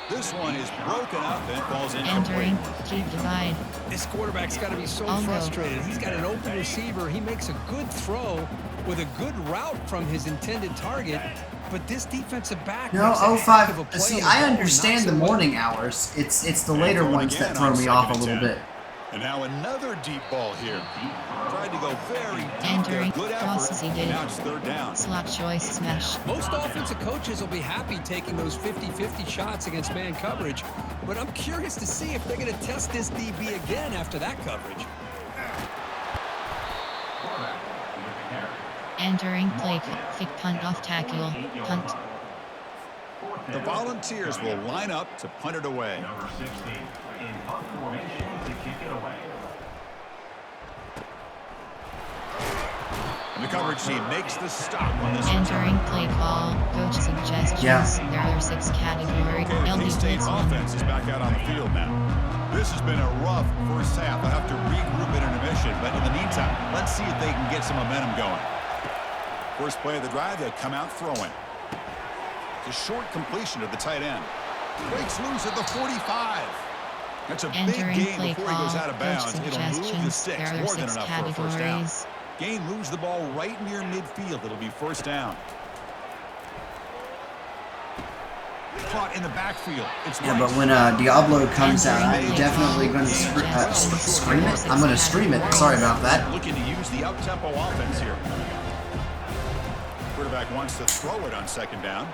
This one is broken up and falls incomplete. Entering deep divide. This quarterback's got to be so I'll go. frustrated. He's got an open receiver. He makes a good throw with a good route from his intended target. But this defensive back No, makes a heck 05. of a play See, on the I ball and understand knocks the it away. morning hours. It's the And later going ones again that throw on me off a second and little 10. bit. And now another deep ball here. Tried to go very deep there. Entering Good crosses he effort. did. Now it's third down. Slot choice smash. Most offensive coaches will be happy taking those 50-50 shots against man coverage, but I'm curious to see if they're going to test this DB again after that coverage. Entering play call. Fake punt off tackle. Punt. The Volunteers will line up to punt it away. Number 16 in punt formation to kick it away. And the coverage team makes the stop on this Entering play call, coach suggestions. Yeah. There are 6 categories. Okay, the LD K-State blitz 1. offense is back out on the field now. This has been a rough first half. They'll have to regroup in intermission, but in the meantime, let's see if they can get some momentum going. First play of the drive, they'll come out throwing. It's a short completion to the tight end. Breaks loose at the 45. That's a big Entering gain play before he goes call, out of coach bounds. It'll move the suggestions. sticks There are more than 6 enough for a first down. categories. Gain moves the ball right near midfield. It'll be first down. Caught in the backfield. It's Yeah, right. but when Diablo comes out, I'm definitely going to scream it. I'm going to stream it. Sorry about that. Looking to use the up-tempo offense here. Quarterback wants to throw it on second down.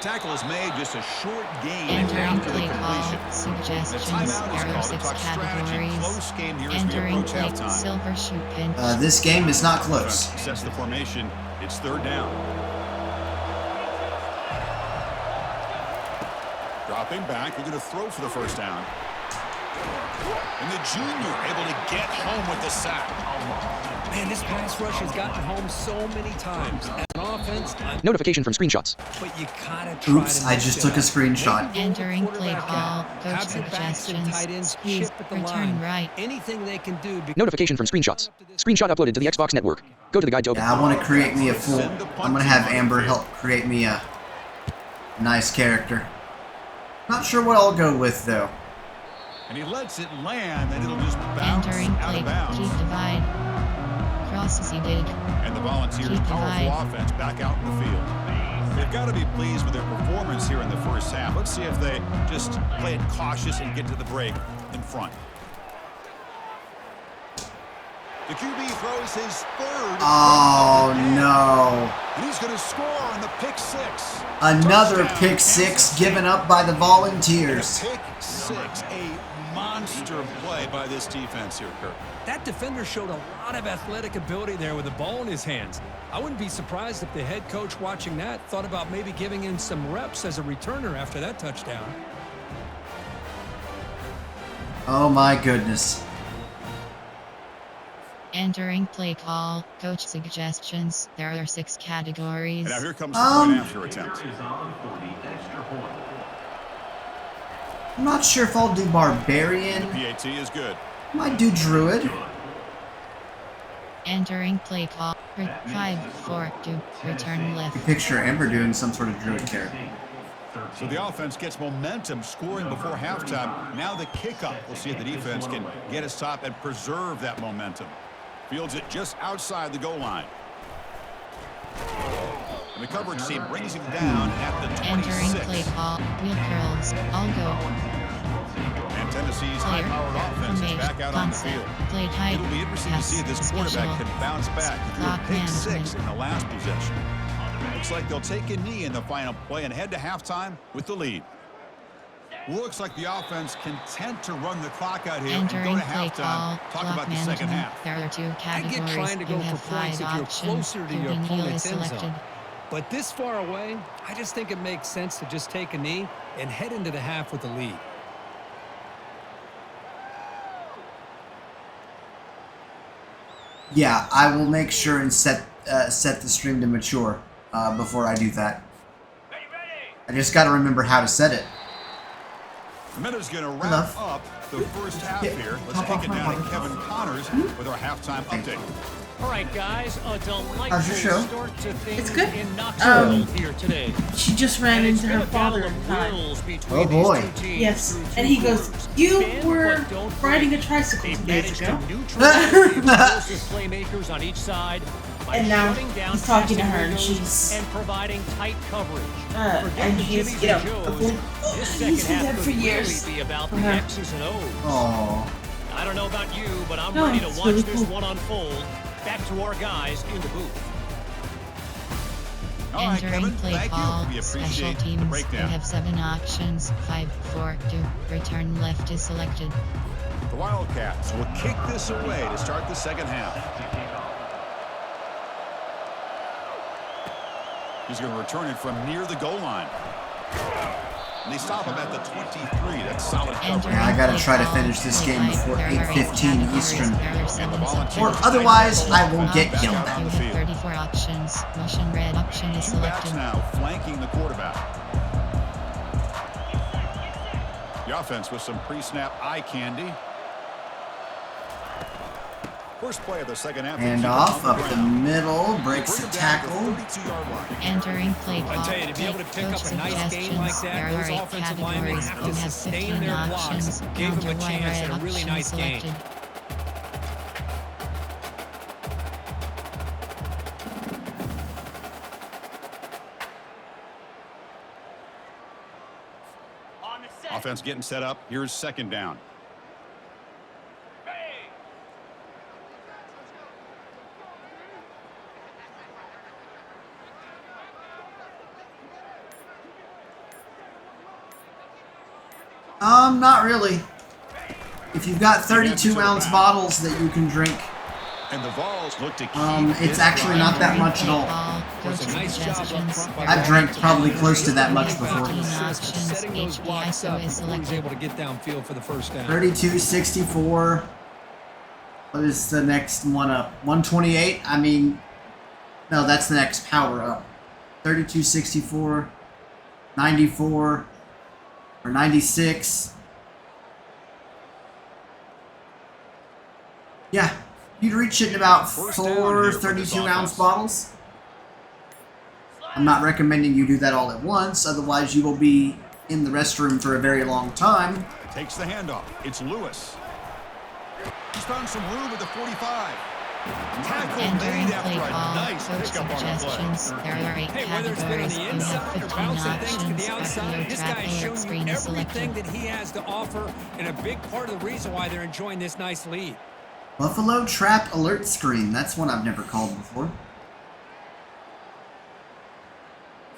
Tackle is made, just a short gain Entering after the play call, completion. The suggestions. timeout is There are called to 6 talk strategy. categories. Close game here as we Entering approach play halftime. silver shoe pinch. This game is not close. Sets the formation. It's third down. Dropping back, looking to throw for the first down. And the junior able to get home with the sack. Man, this pass rush has gotten home so many times. As an offense, Notification from screenshots. but you gotta try Oops, to I mix just it took a up. screenshot. Entering play Quarterback call, out. coach Have your backs and suggestions. tight ends Squeeze, chip at the return line. right. Anything they can do. Notification from screenshots. Screenshot uploaded to the Xbox network. Go to the guide to open. Yeah, I want to create me a full. I'm going to have Amber help create me a nice character. Not sure what I'll go with, though. And he lets it land, and it'll just bounce Entering out play of bounds. keep divide. Crosses he did. And the Volunteers' Keep powerful divide. offense back out in the field. They've got to be pleased with their performance here in the first half. Let's see if they just play it cautious and get to the break in front. The QB throws his third. Oh, no. And he's going to score on the pick six. Another Touchdown, pick Kansas six City. given up by the Volunteers. Pick six, a monster play by this defense here, Kirk. That defender showed a lot of athletic ability there with the ball in his hands. I wouldn't be surprised if the head coach watching that thought about maybe giving him some reps as a returner after that touchdown. Oh, my goodness. Entering play call, coach suggestions. There are 6 categories. And now here comes the point after attempt. Is on for the extra point. I'm not sure if I'll do Barbarian. PAT is good. Might do Druid. Entering play call, 5, 4, 2, return left. You picture Amber doing some sort of Druid character. So the offense gets momentum, scoring before halftime. Now the kickoff. We'll see if the defense can get a stop and preserve that momentum. Fields it just outside the goal line. And the coverage team brings him down at the 26. Entering play call, wheel curls, all go. And Tennessee's Player, high-powered offense is formation, back out on the concept, field. play tight, It'll be interesting to see if this quarterback can bounce back. He threw a clock pick six management. in the last possession. Looks like they'll take a knee in the final play and head to halftime with the lead. Looks like the offense content to run the clock out here and go Entering to play halftime. call, Talk clock about the second management. half. There are 2 I get categories. trying to go You for have 5 points if you're options. closer to your QB kneel is opponent's end selected. zone. But this far away, I just think it makes sense to just take a knee and head into the half with the lead. Yeah, I will make sure and set the stream to mature before I do that. I just got to remember how to set it. The Minutes going to wrap Enough. up the first half Yeah, here. Let's hop take off it my down to mother. Kevin Connors with our halftime update. All right, guys, a delightful How's your show? start to things It's good. in Knoxville Um, here today. She just ran And it's into been her a battle father at of the time. wills between Oh, boy. these two teams Yes, through and 2 he goes, quarters. "You Spin, were but don't riding a break. tricycle 2 They've days managed ago." to neutralize the explosive playmakers on each side by And now shutting down he's talking to passing her, and windows she's- and providing tight coverage. And Forget the he's, Jimmys you know, and Joes. like, oh, This he's second been half dead could for really years. be about the Uh-huh. X's and O's. Oh, I don't know about you, but I'm No, ready to it's watch really this cool. one unfold. Back to our guys in the booth. All right, Entering Kevin, play thank call, you. We special appreciate the teams. You breakdown. have 7 options. 5, 4, 2, return left is selected. The Wildcats will kick this away to start the second half. He's going to return it from near the goal line. And they stop him at the 23. That's solid coverage. Yeah, I gotta try to finish this game before 8:15 Eastern. And the Volunteers Or otherwise, I will get yelled You at. have 34 options. Motion red option is Two backs selected. now flanking the quarterback. The offense with some pre-snap eye candy. First play of the second half. Hand off up the middle, breaks the tackle. Entering play call. I tell you, to be able to pick up Coach a nice game like suggestions. that, There those are 8 offensive linemen categories. have You to have sustain 15 their options. blocks. Gave them Counter a chance red at a really option nice game. selected. Offense getting set up. Here's second down. Not really. If you've got 32-ounce bottles that you can drink, And the Vols look to keep it's this actually drive. not that much at all. Coach Nice job up suggestions. front by There I've are drank 8 probably close to that categories. much You have before. 15 options. Setting those blocks HPISO up is before he's selected. able to get downfield for the first down. 32-64. What is the next one up? 128? I mean, no, that's the next power up. 32-64, 94, or 96. Yeah, you'd reach it in about First down 4 here for this 32-ounce offense. bottles. I'm not recommending you do that all at once, otherwise you will be in the restroom for a very long time. Takes the handoff. It's Lewis. He's found some room at the 45. Tackle Entering made play after a call. nice Coach pickup on the play. suggestions. There are 8 Hey, whether it's been on categories. the You have inside or 15 bouncing things to options. the outside, RPO this trap guy's alert shown screen you is everything selected. that he has to offer, and a big part of the reason why they're enjoying this nice lead. Buffalo Trap Alert Screen. That's one I've never called before.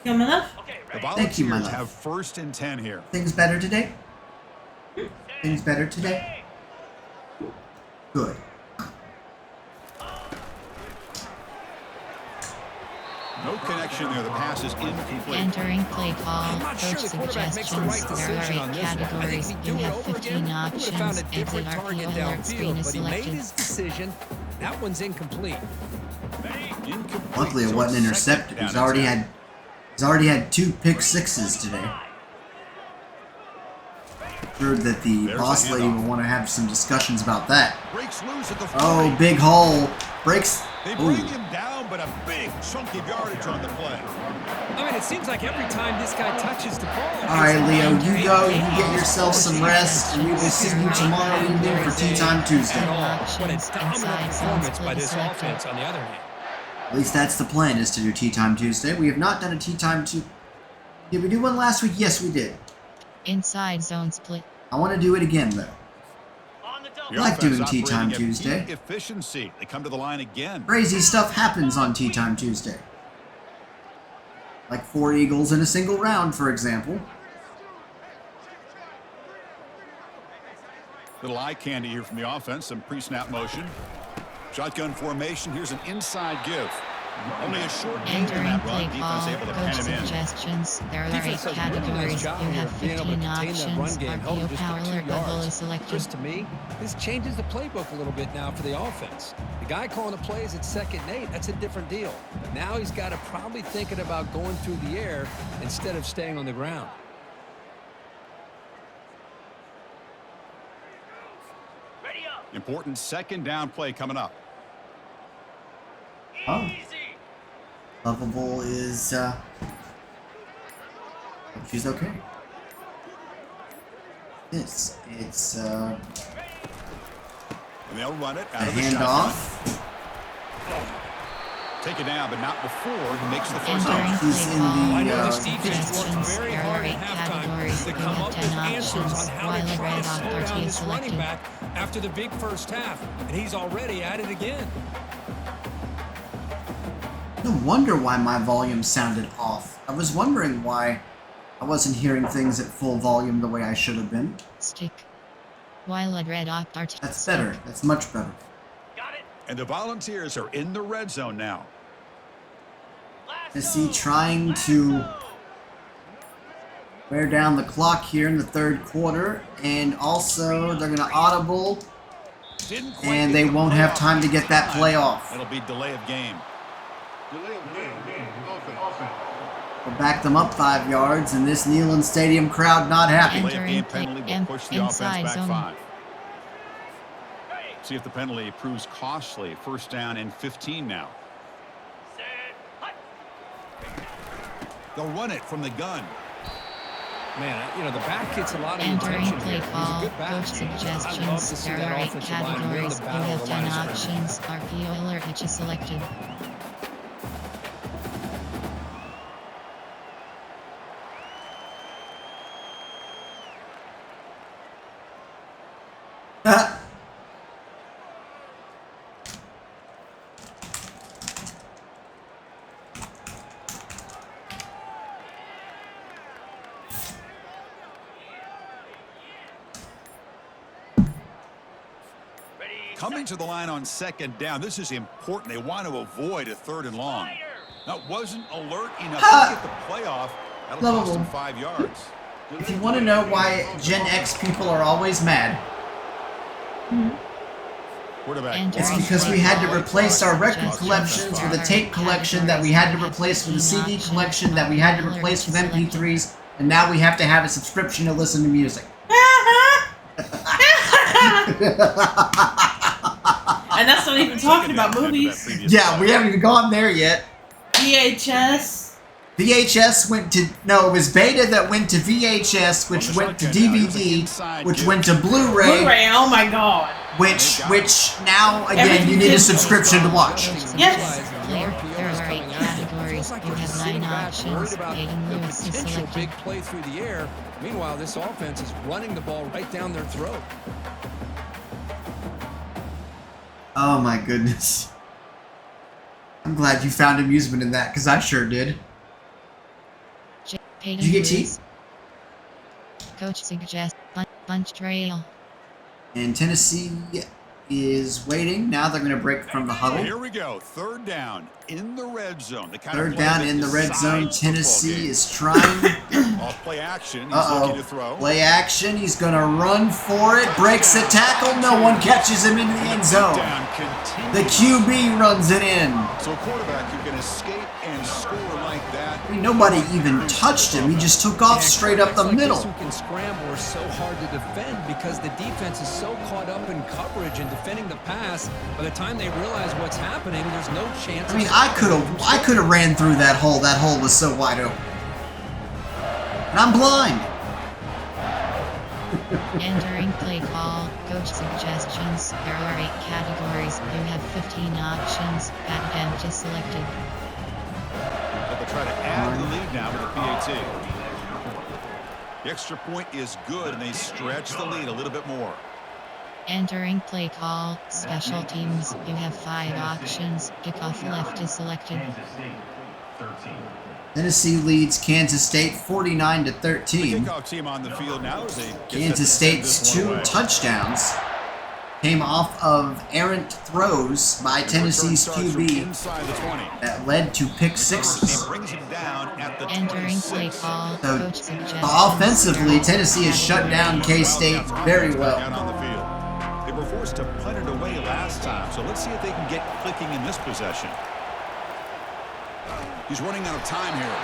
Yo, my love. The Thank you, my Volunteers love. have first and 10 here. Things better today? Things better today? Good. No connection there. The pass is incomplete. Entering play call. I'm not sure Coach the quarterback makes the right suggestions. There decision are on 8 this one. I think categories. if You we do it have over 15 again, we would have found options. a Exit different RPO target alert screen downfield, is but he made selected. his decision. That one's incomplete. Incomplete. Luckily, it So wasn't it's second intercepted. down He's and already had 2 pick sixes today. Sure that the There's boss a lady handoff. will want to have some discussions about that. 10. Breaks loose at the 40. Oh, big hole. Breaks. They Ooh. bring him down, but a big chunk of yardage on the play. I mean, it seems like every time this guy touches the ball. All right, Leo, you go. You get yourself some rest, and we will see you tomorrow evening for Tea Time Tuesday. What a Options dominant inside performance zones by play this selected. offense, on the other hand. At least that's the plan, is to do Tea Time Tuesday. We have not done a Tea Time Tuesday. Did we do one last week? Yes, we did. Inside zone split. I want to do it again, though. The like offense doing Tea Time operating at Tuesday. peak efficiency. They come to the line again. Crazy stuff happens on Tea Time Tuesday. Like 4 eagles in a single round, for example. Little eye candy here from the offense. Some pre-snap motion. Shotgun formation. Here's an inside give. Only a short gain in Entering that play run. Defense call. able to Coach pen him in. suggestions. There are 8 Defense does a really nice categories. job You here have of being able to 15 contain that run options. game. Held him RPO just power for 2 alert level yards. is selected. Chris, to me, this changes the playbook a little bit now for the offense. The guy calling the plays at 2nd and 8, that's a different deal. Now he's got to probably thinking about going through the air instead of staying on the ground. Important second down play coming up. Oh. Lovable is, she's okay. It's, And they'll run it a out of the shotgun. handoff. Take it down, but not before he makes the first Entering down. He's play in call. the, I know this uh, defense worked Suggestions. very There hard are 8 at halftime categories. to You come have up 10 with answers options. on how to Violet try to red slow RT down is this running selected. back after the big first half, and he's already at it again. No wonder why my volume sounded off. I was wondering why I wasn't hearing things at full volume the way I should have been. Stick. Violet red RT. That's better. That's much better. And the Volunteers are in the red zone now. Is he trying to Wear down the clock here in the third quarter, and also they're going to audible, and they won't have time to get that play off. It'll be delay of game. We'll back them up 5 yards, and this Neyland Stadium crowd not happy. Delay of game penalty will push the offense back zone. 5. See if the penalty proves costly. First down and 15 now. They'll run it from the gun. Man, you know, the back gets a lot of Entering attention play here. call, He's a good back. coach suggestions. There are 8 categories. You have 10 options. RPO alert which is selected. Coming to the line on second down. This is important. They want to avoid a 3rd and long. That wasn't alert enough to get the playoff. That'll cost them 5 yards. If you want to know why Gen X people are always mad, it's because we had to replace our record collections with a tape collection that we had to replace with a CD collection that we had to replace with MP3s, and now we have to have a subscription to listen to music. And that's not even talking about movies. Yeah, we haven't even gone there yet. VHS. VHS went to, no, it was beta that went to VHS, which went to DVD, which went to Blu-ray. Blu-ray, oh my god. Which now, again, you need a subscription to watch. Yes. There are 8 categories. You have 9 options. Hayden Lewis is Potential selected. big play through the air. Meanwhile, this offense is running the ball right down their throat. Oh my goodness. I'm glad you found amusement in that, because I sure did. Did you get tea? Coach suggests bunch trail. And Tennessee is waiting. Now they're going to break from the huddle. Here we go. 3rd down in the red zone. The kind 3rd of play down that in the red zone. decides Tennessee football is trying. Off play action. He's looking to throw. Play action. He's going to run for it. Breaks the tackle. No one catches him into the end zone. The QB runs it in. So a quarterback who can escape and score like that. I mean, nobody even touched him. He just took off straight up the middle. Who can scramble are so hard to defend because the defense is so caught up in coverage and defending the pass. By the time they realize what's happening, there's no chance. I mean, I could have ran through that hole. That hole was so wide open. And I'm blind. Entering play call, coach suggestions. There are 8 categories. You have 15 options. Attempt is selected. But they'll try to add the lead now with a PAT. The extra point is good, and they stretch the lead a little bit more. Entering play call, special teams. You have 5 options. Kickoff left is selected. Tennessee leads Kansas State 49-13. The kickoff team on the field now as they Kansas State's 2 touchdowns came off of errant throws by Tennessee's QB that led to pick sixes. Entering play call, So, coach suggestions. offensively, Tennessee has shut down K-State very well. They were forced to punt it away last time, so let's see if they can get clicking in this possession. He's running out of time here.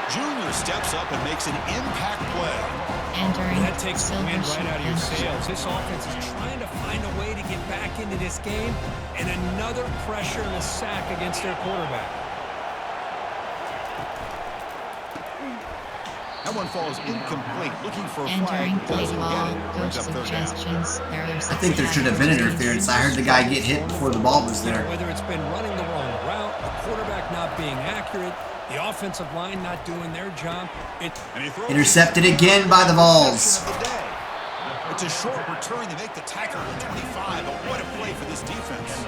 Junior steps up and makes an impact play. Entering That takes the wind Silver right out of your Shield. sails. This offense is trying to find a way to get back into this game, and another pressure and a sack against their quarterback. That one falls incomplete. Looking for a flag. Entering play Doesn't call, get it. coach Brings up 3rd down. suggestions. There are 6 I think there should have been interference. I heard the guy get hit before the ball was there. Whether it's been running the wrong route, the quarterback not being accurate, the offensive line not doing their job. Intercepted again by the Vols. It's a short return. They make the tackle at 25, but what a play for this defense.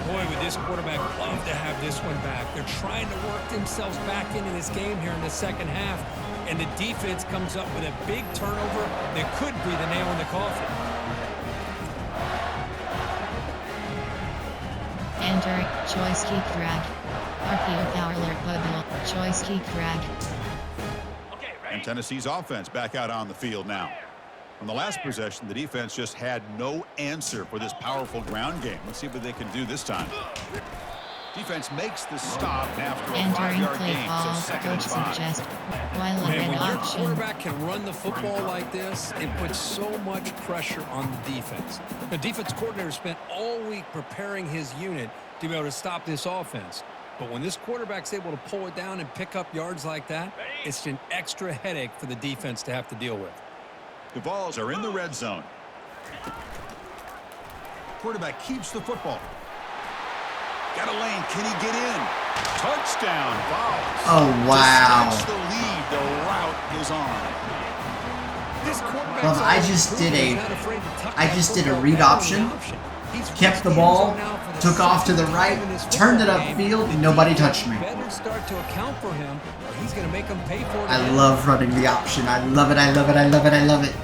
Boy, would this quarterback love to have this one back. They're trying to work themselves back into this game here in the second half, and the defense comes up with a big turnover that could be the nail in the coffin. Enter choice key drag. RPO power alert bubble. Choice key drag. And Tennessee's offense back out on the field now. On the last possession, the defense just had no answer for this powerful ground game. Let's see what they can do this time. Defense makes the stop after a Entering 5-yard play gain, call, so 2nd and coach 5. suggest while And in when your option. quarterback can run the football like this, it puts so much pressure on the defense. The defense coordinator spent all week preparing his unit to be able to stop this offense. But when this quarterback's able to pull it down and pick up yards like that, it's an extra headache for the defense to have to deal with. The Vols are in the red zone. Quarterback keeps the football. Got a lane. Can he get in? Touchdown, Vols. Oh, wow. To stretch the lead, the route is on. This quarterback's Well, I always just proven did he's a- not afraid to tuck I that just did a football read down option, in the option. He's kept the reached ball, end zone now for the took off to the second right, time in his turned it football game. upfield, and The nobody defense touched me. better start to account for him, or he's going to make them pay for it. I again. love running the option. I love it, I love it, I love it, I love it.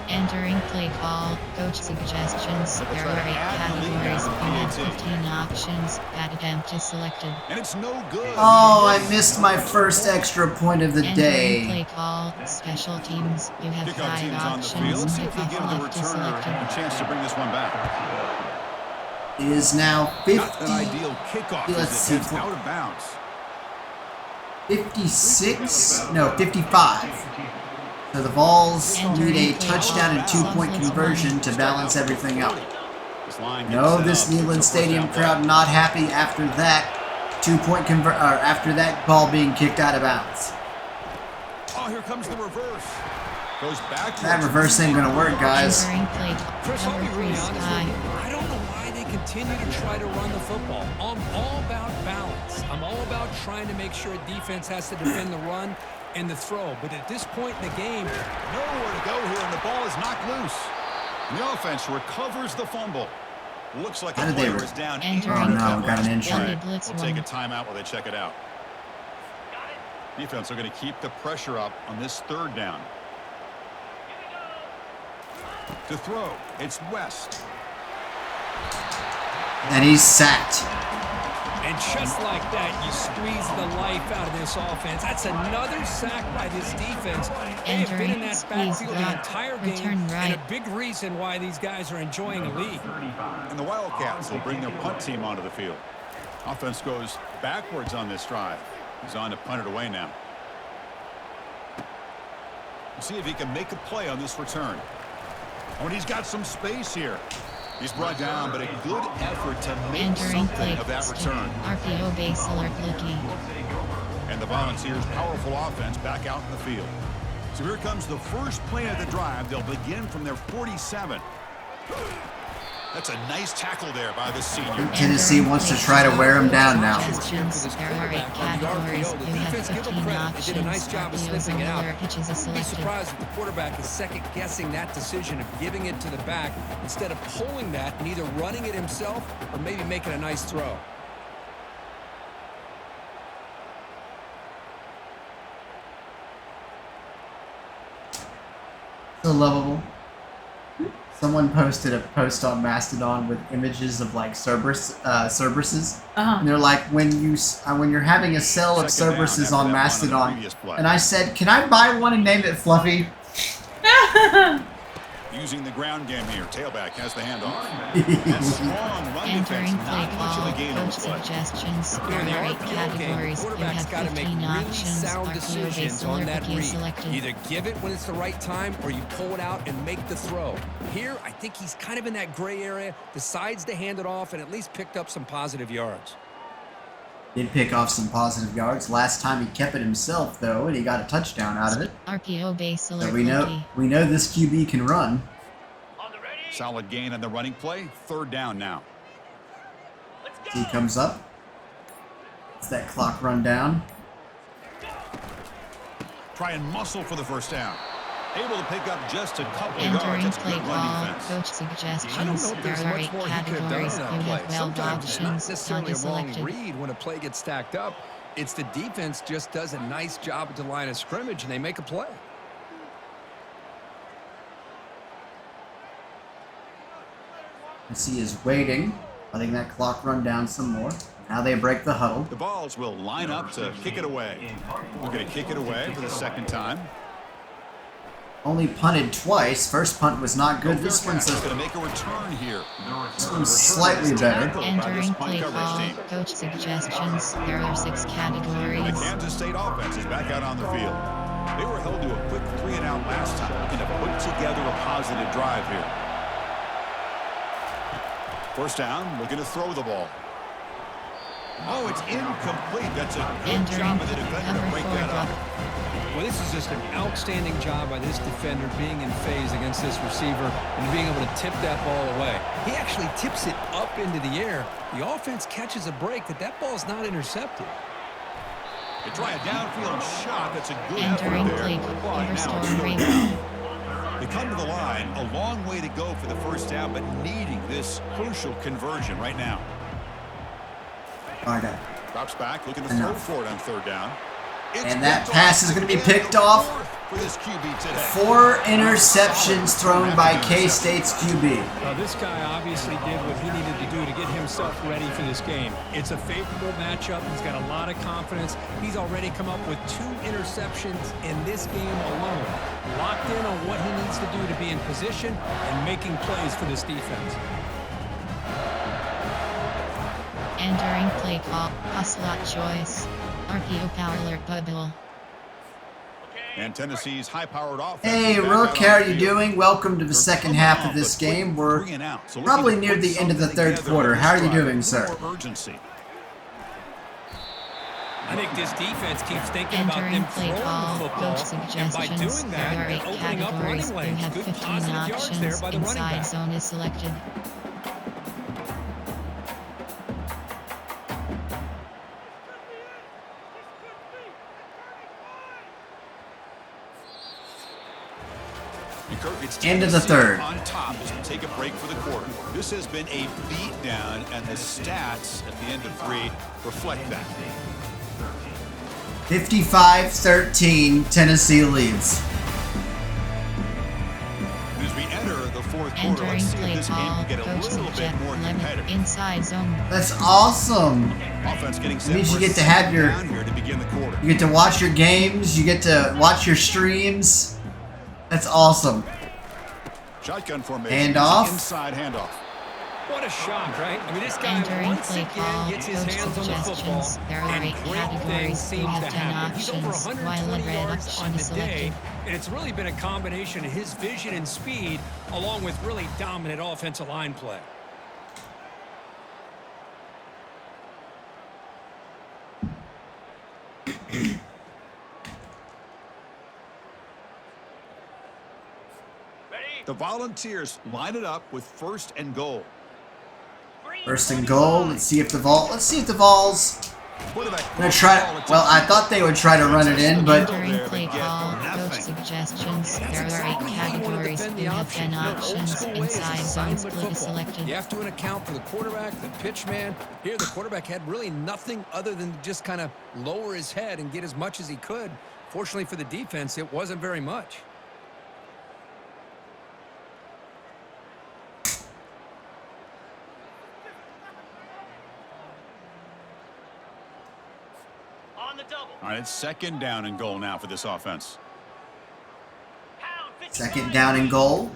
Entering play call, coach suggestions. There are 8 categories. You have 15 options. Bad attempt is selected. And it's no good. Oh, I missed my first extra point of the Entering day. play call, special teams. You have Kickoff 5 teams on the field. options. Let's see if we Kickoff give the left is returner selected. a chance to bring this one back. It is now Not 50. an ideal kickoff Let's as see. it gets out of bounds. 56, no, 55. So the Vols need a touchdown and 2-point conversion to balance everything out. This line No, gets this set up. Neyland It's a Stadium first down crowd play. not happy after that 2-point after that ball being kicked out of bounds. Oh, here comes the reverse. Goes backwards. That reverse ain't gonna work, guys. Entering play Chris, I'll number be 3 really honest with Sky. you. I don't know why they continue to try to run the football. I'm all about balance. I'm all about trying to make sure a defense has to defend the run and the throw. But at this point in the game, Nowhere to go here, and the ball is knocked loose. And the offense recovers the fumble. Looks like How a did they player is down. Entering Oh, no, got an play injury. call, Right. blitz We'll take a 1. timeout while they check it out. Defense are going to keep the pressure up on this 3rd down. To throw, it's West. And he's sacked. and just like that, you squeeze the life out of this offense. That's another sack by this defense. They have been in that backfield the entire game, and a big reason why these guys are enjoying a lead. And the Wildcats will bring their punt team onto the field. Offense goes backwards on this drive. He's on to punt it away now. We'll see if he can make a play on this return. Oh, and he's got some space here. He's brought down, but a good effort to make something of that return. RPO base alert looking. And the Volunteers' powerful offense back out in the field. So here comes the first play of the drive. They'll begin from their 47. That's a nice tackle there by the senior. Tennessee wants to try to wear him down now. There are 8 categories. You have 15 options. RPOs on alert pitches are I'd be selected. surprised if the quarterback is second-guessing that decision of giving it to the back instead of pulling that and either running it himself or maybe making a nice throw. So lovable. Someone posted a post on Mastodon with images of like Cerberuses, and they're like, when you're having a cell of Cerberuses on Mastodon, and I said, can I buy one and name it Fluffy? Using the ground game here. Tailback has the handoff. Strong run Entering defense. play Not much of call, a gain on coach the play. suggestions. There In the are 8 RPO game, the categories. You quarterback's have got to make 15 really options. sound RPO decisions base on alert that pitches read. selected. Either give it when it's the right time or you pull it out and make the throw. Here, I think he's kind of in that gray area, decides to hand it off and at least picked up some positive yards. Did pick off some positive yards. Last time he kept it himself though, and he got a touchdown out of it. RPO base alert So we looking. know this QB can run. Solid gain on the running play. 3rd down now. He comes up. It's that clock run down. Try and muscle for the first down. Able to pick up just a couple of yards. Entering That's play good run call, defense. coach I don't suggestions. know if There there's are much 8 more he could have done categories. on You that play. have 12 Sometimes it's not options. necessarily a Target wrong selected. read when a play gets stacked up. It's the defense just does a nice job at the line of scrimmage and they make a play. He is waiting, letting that clock run down some more. Now they break the huddle. The Vols will line up to kick it away. We're going to kick it away for the second time. Only punted twice. First punt was not good. This one's going to make a return here. Slightly better. Entering play call, coach suggestions. There are 6 categories. The Kansas State offense is back out on the field. They were held to a quick 3-and-out last time, looking to put together a positive drive here. First down, looking to throw the ball. Oh, it's incomplete. That's a good job of the defender to break that up. Well, this is just an outstanding job by this defender being in phase against this receiver and being able to tip that ball away. He actually tips it up into the air. The offense catches a break that ball's not intercepted. They try a downfield shot. That's a good Entering effort play there. call, restore Now, rebound. they come to the line. A long way to go for the first down, but needing this crucial conversion right now. Okay. Drops back, looking to throw for it on third down. And that pass is going to be picked off. For this QB today. 4 interceptions thrown by K-State's QB. Well, this guy obviously did what he needed to do to get himself ready for this game. It's a favorable matchup. He's got a lot of confidence. He's already come up with 2 interceptions in this game alone. Locked in on what he needs to do to be in position and making plays for this defense. Entering play call, a slot choice. RPO power alert bubble. And Tennessee's high-powered offense. Hey, Rook, how are you doing? Welcome to the second half of this game. We're probably near the end of the third quarter. How are you doing, sir? I think this defense keeps thinking about Entering them play throwing call, the football, coach and by suggestions. doing There that, are 8 they're opening up categories. running You lanes. have Good 15 positive yards there options. by the running Inside back. zone is selected. End of the third. On top as we take a break for the quarter. This has been a beatdown, and the stats at the end of 3 reflect that. 55-13, Tennessee leads. And as we enter the fourth quarter, Entering let's see if play this game call, can get a coach little bit suggest more limit competitive. inside zone. That's awesome. Offense getting set means you for a get to have second your- down here to begin the quarter. You get to watch your games. You get to watch your streams. That's awesome. Shotgun formation. Handoff. Inside handoff. What a shot, right? I mean, this guy Entering once play again call, gets his coach hands on the football, suggestions. There are 8 and great categories. things You seem have to 10 happen. He's over options. 120 While red yards option on is the day, selected. and it's really been a combination of his vision and speed, along with really dominant offensive line play. The Volunteers line it up with first and goal. First and goal. Let's see if the Vols gonna try. Well, I thought they would try to run it in, but Entering play call, coach suggestions. There are 8 categories. You have 10 options. Inside zone split is selected. You have to account for the quarterback, the pitch man. Here, the quarterback had really nothing other than just kind of lower his head and get as much as he could. Fortunately for the defense, it wasn't very much. All right, it's second down and goal now for this offense. second down and goal.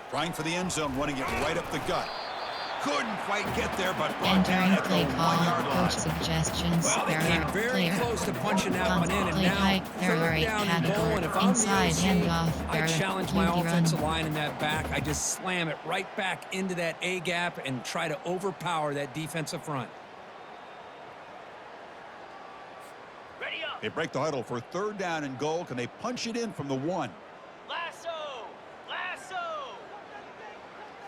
Trying for the end zone, running it right up the gut. Couldn't quite get there, but brought down Entering at the play 1-yard call, line. coach suggestions. Well, they There came are very player. close to punching that one in, and Play now height. There are third 8 down and goal, and categories. if I'm the Inside OC, handoff. I There challenge are my QB offensive run. line in that back. I just slam it right back into that A gap and try to overpower that defensive front. They break the huddle for third down and goal. Can they punch it in from the 1?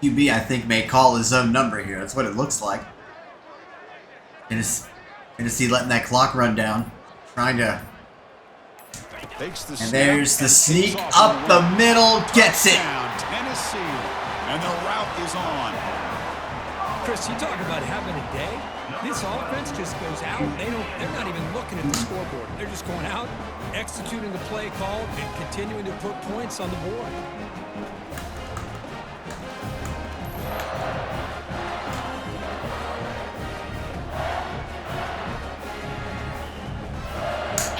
QB, I think, may call his own number here. That's what it looks like. Tennessee letting that clock run down. Trying to... Takes the And snap there's the and sneak takes off up on the run. middle. Gets it. Touchdown, Tennessee. And the route is on. Chris, you talk about having a day. This offense just goes out. They're not even looking at the scoreboard. They're just going out, executing the play call, and continuing to put points on the board.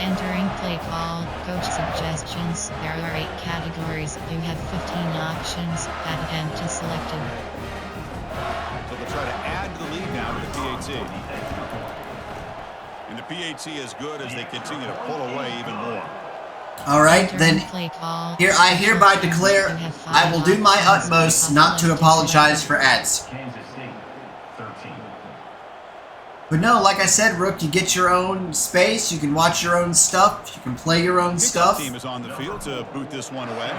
Entering play call, coach suggestions. There are 8 categories. You have 15 options. Add empty selected. So they'll try to add to the lead now with the PAT. And the PAT is good as they continue to pull away even more. All right, then here I hereby declare I will do my utmost not to apologize for ads. Kansas State, 13. But no, like I said, Rook, you get your own space, you can watch your own stuff, you can play your own stuff. The team is on the field to boot this one away.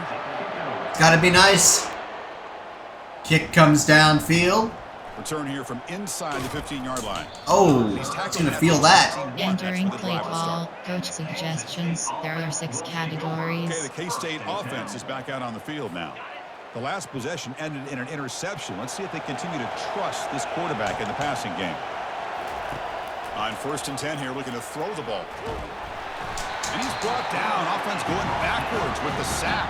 It's got to be nice. Kick comes downfield. Return here from inside the 15-yard line. Oh, he's going to feel that. Entering play call, coach suggestions. There are 6 categories. Okay, the K-State offense is back out on the field now. The last possession ended in an interception. Let's see if they continue to trust this quarterback in the passing game. On 1st and 10 here, looking to throw the ball. And he's brought down. Offense going backwards with the sack.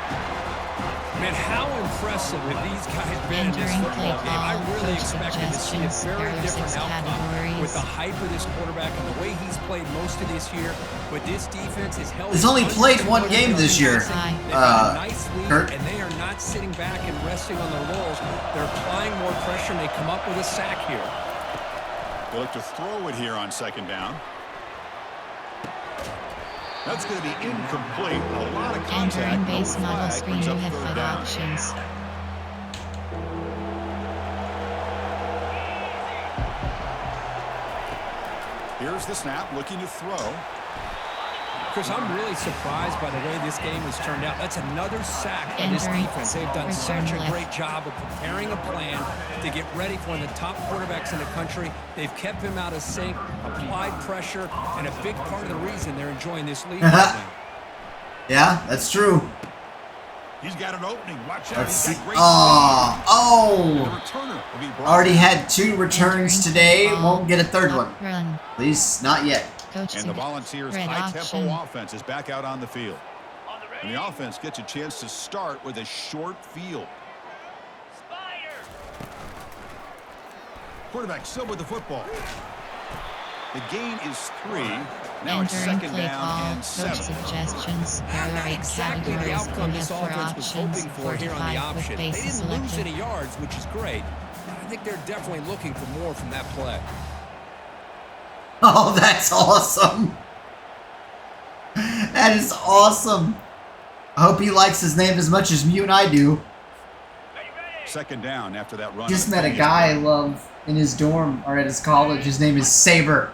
Man, how impressive have these guys been in this football game? I really expected to see a very different outcome with the hype of this quarterback and the way he's played most of this year. But this defense has held. He's only played 1 game this year. Nice lead, Kurt. and they are not sitting back and resting on their laurels. They're applying more pressure, and they come up with a sack here. They look to throw it here on 2nd down. That's going to be incomplete. A lot of contact. Entering base model screen, you have 5 options. Here's the snap, looking to throw. Chris, I'm really surprised by the way this game has turned out. That's another sack by this defense. They've done such a great job of preparing a plan to get ready for one of the top quarterbacks in the country. They've kept him out of sync, applied pressure, and a big part of the reason they're enjoying this lead right now. Yeah, that's true. He's got an opening. Watch out. Let's see. The returner will be brought Already had 2 returns today. Won't get a 3rd one. Run. At least not yet. Coach And the Volunteers' high-tempo offense is back out on the field. And the offense gets a chance to start with a short field. Quarterback still with the football. The gain is 3. Now it's Entering 2nd play down call, and coach 7. suggestions. There are 8 Exactly the categories. outcome You this have 4 offense was options. hoping for here on the 45 with option. They bases didn't lose selected. any yards, which is great. I think they're definitely looking for more from that play. Oh, that's awesome. That is awesome. I hope he likes his name as much as you and I do. 2nd down after that run. Just met a guy I love in his dorm or at his college. His name is Saber.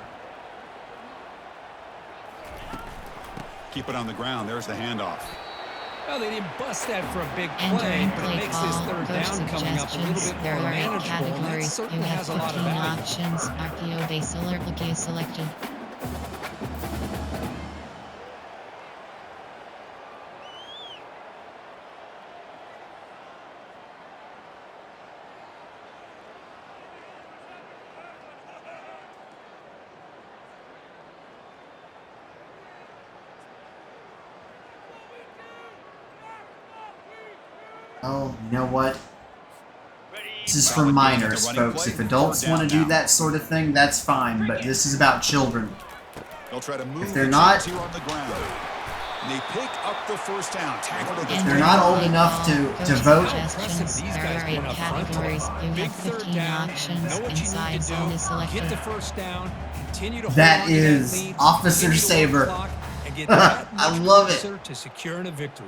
Keep it on the ground. There's the handoff. Well, they didn't bust that for a big play, Entering but it play makes this call, 3rd coach down coming up a little suggestions. bit There more are 8 manageable, and that categories. You certainly have has a lot of 15 value. options. RPO base alert looking selected. Oh, you know what? This is for minors, folks. If adults want to do that sort of thing, that's fine. But this is about children. They'll try to move If they're not, here on the ground. And they pick up the 1st down. Tackle if they're not old enough to vote, Suggestions. There are 8 categories. You have 15 options. Inside zone is selected. Get the 1st down. Continue to hold That on to is that lead, Officer get to the Saber. clock, and get that I much love it. closer to securing a victory.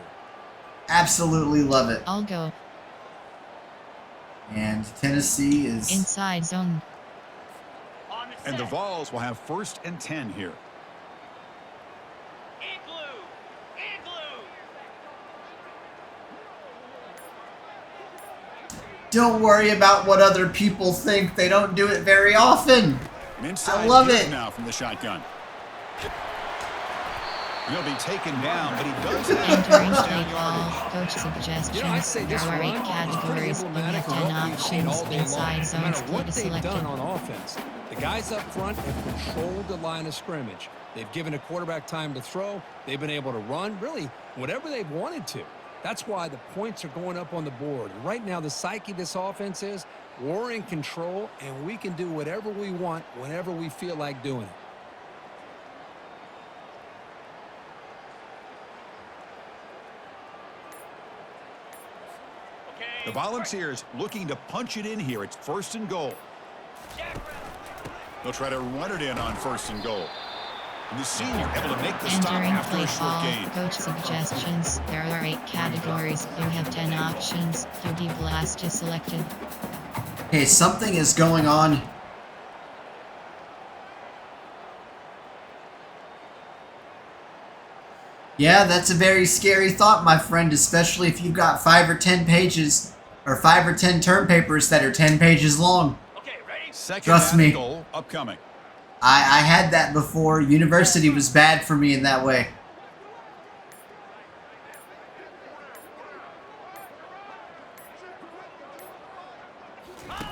Absolutely love it. I'll go. And Tennessee is... Inside zone. And the Vols will have 1st and 10 here. Don't worry about what other people think. They don't do it very often. I love it. Now from the shotgun. He'll be taken down, but he does have Entering first play down call, yardage. coach suggestions. You know, I'd say There this are 8 run is pretty categories. You emblematic have of 10 what we've seen options. all day long. Inside No zone matter is what they've selected. done on offense, the guys up front have controlled the line of scrimmage. They've given a quarterback time to throw. They've been able to run, really, whatever they've wanted to. That's why the points are going up on the board. Right now, the psyche of this offense is we're in control, and we can do whatever we want whenever we feel like doing it. The Volunteers looking to punch it in here. It's 1st and goal. They'll try to run it in on 1st and goal. And the senior able to make the stop Entering after play a short call. gain. Coach suggestions. There are 8 categories. You have 10 options. QB blast is selected. Okay, something is going on. Yeah, that's a very scary thought, my friend, especially if you've got 5 or 10 pages, or 5 or 10 term papers that are 10 pages long. Okay, ready? Second Trust me. goal upcoming. I had that before. University was bad for me in that way.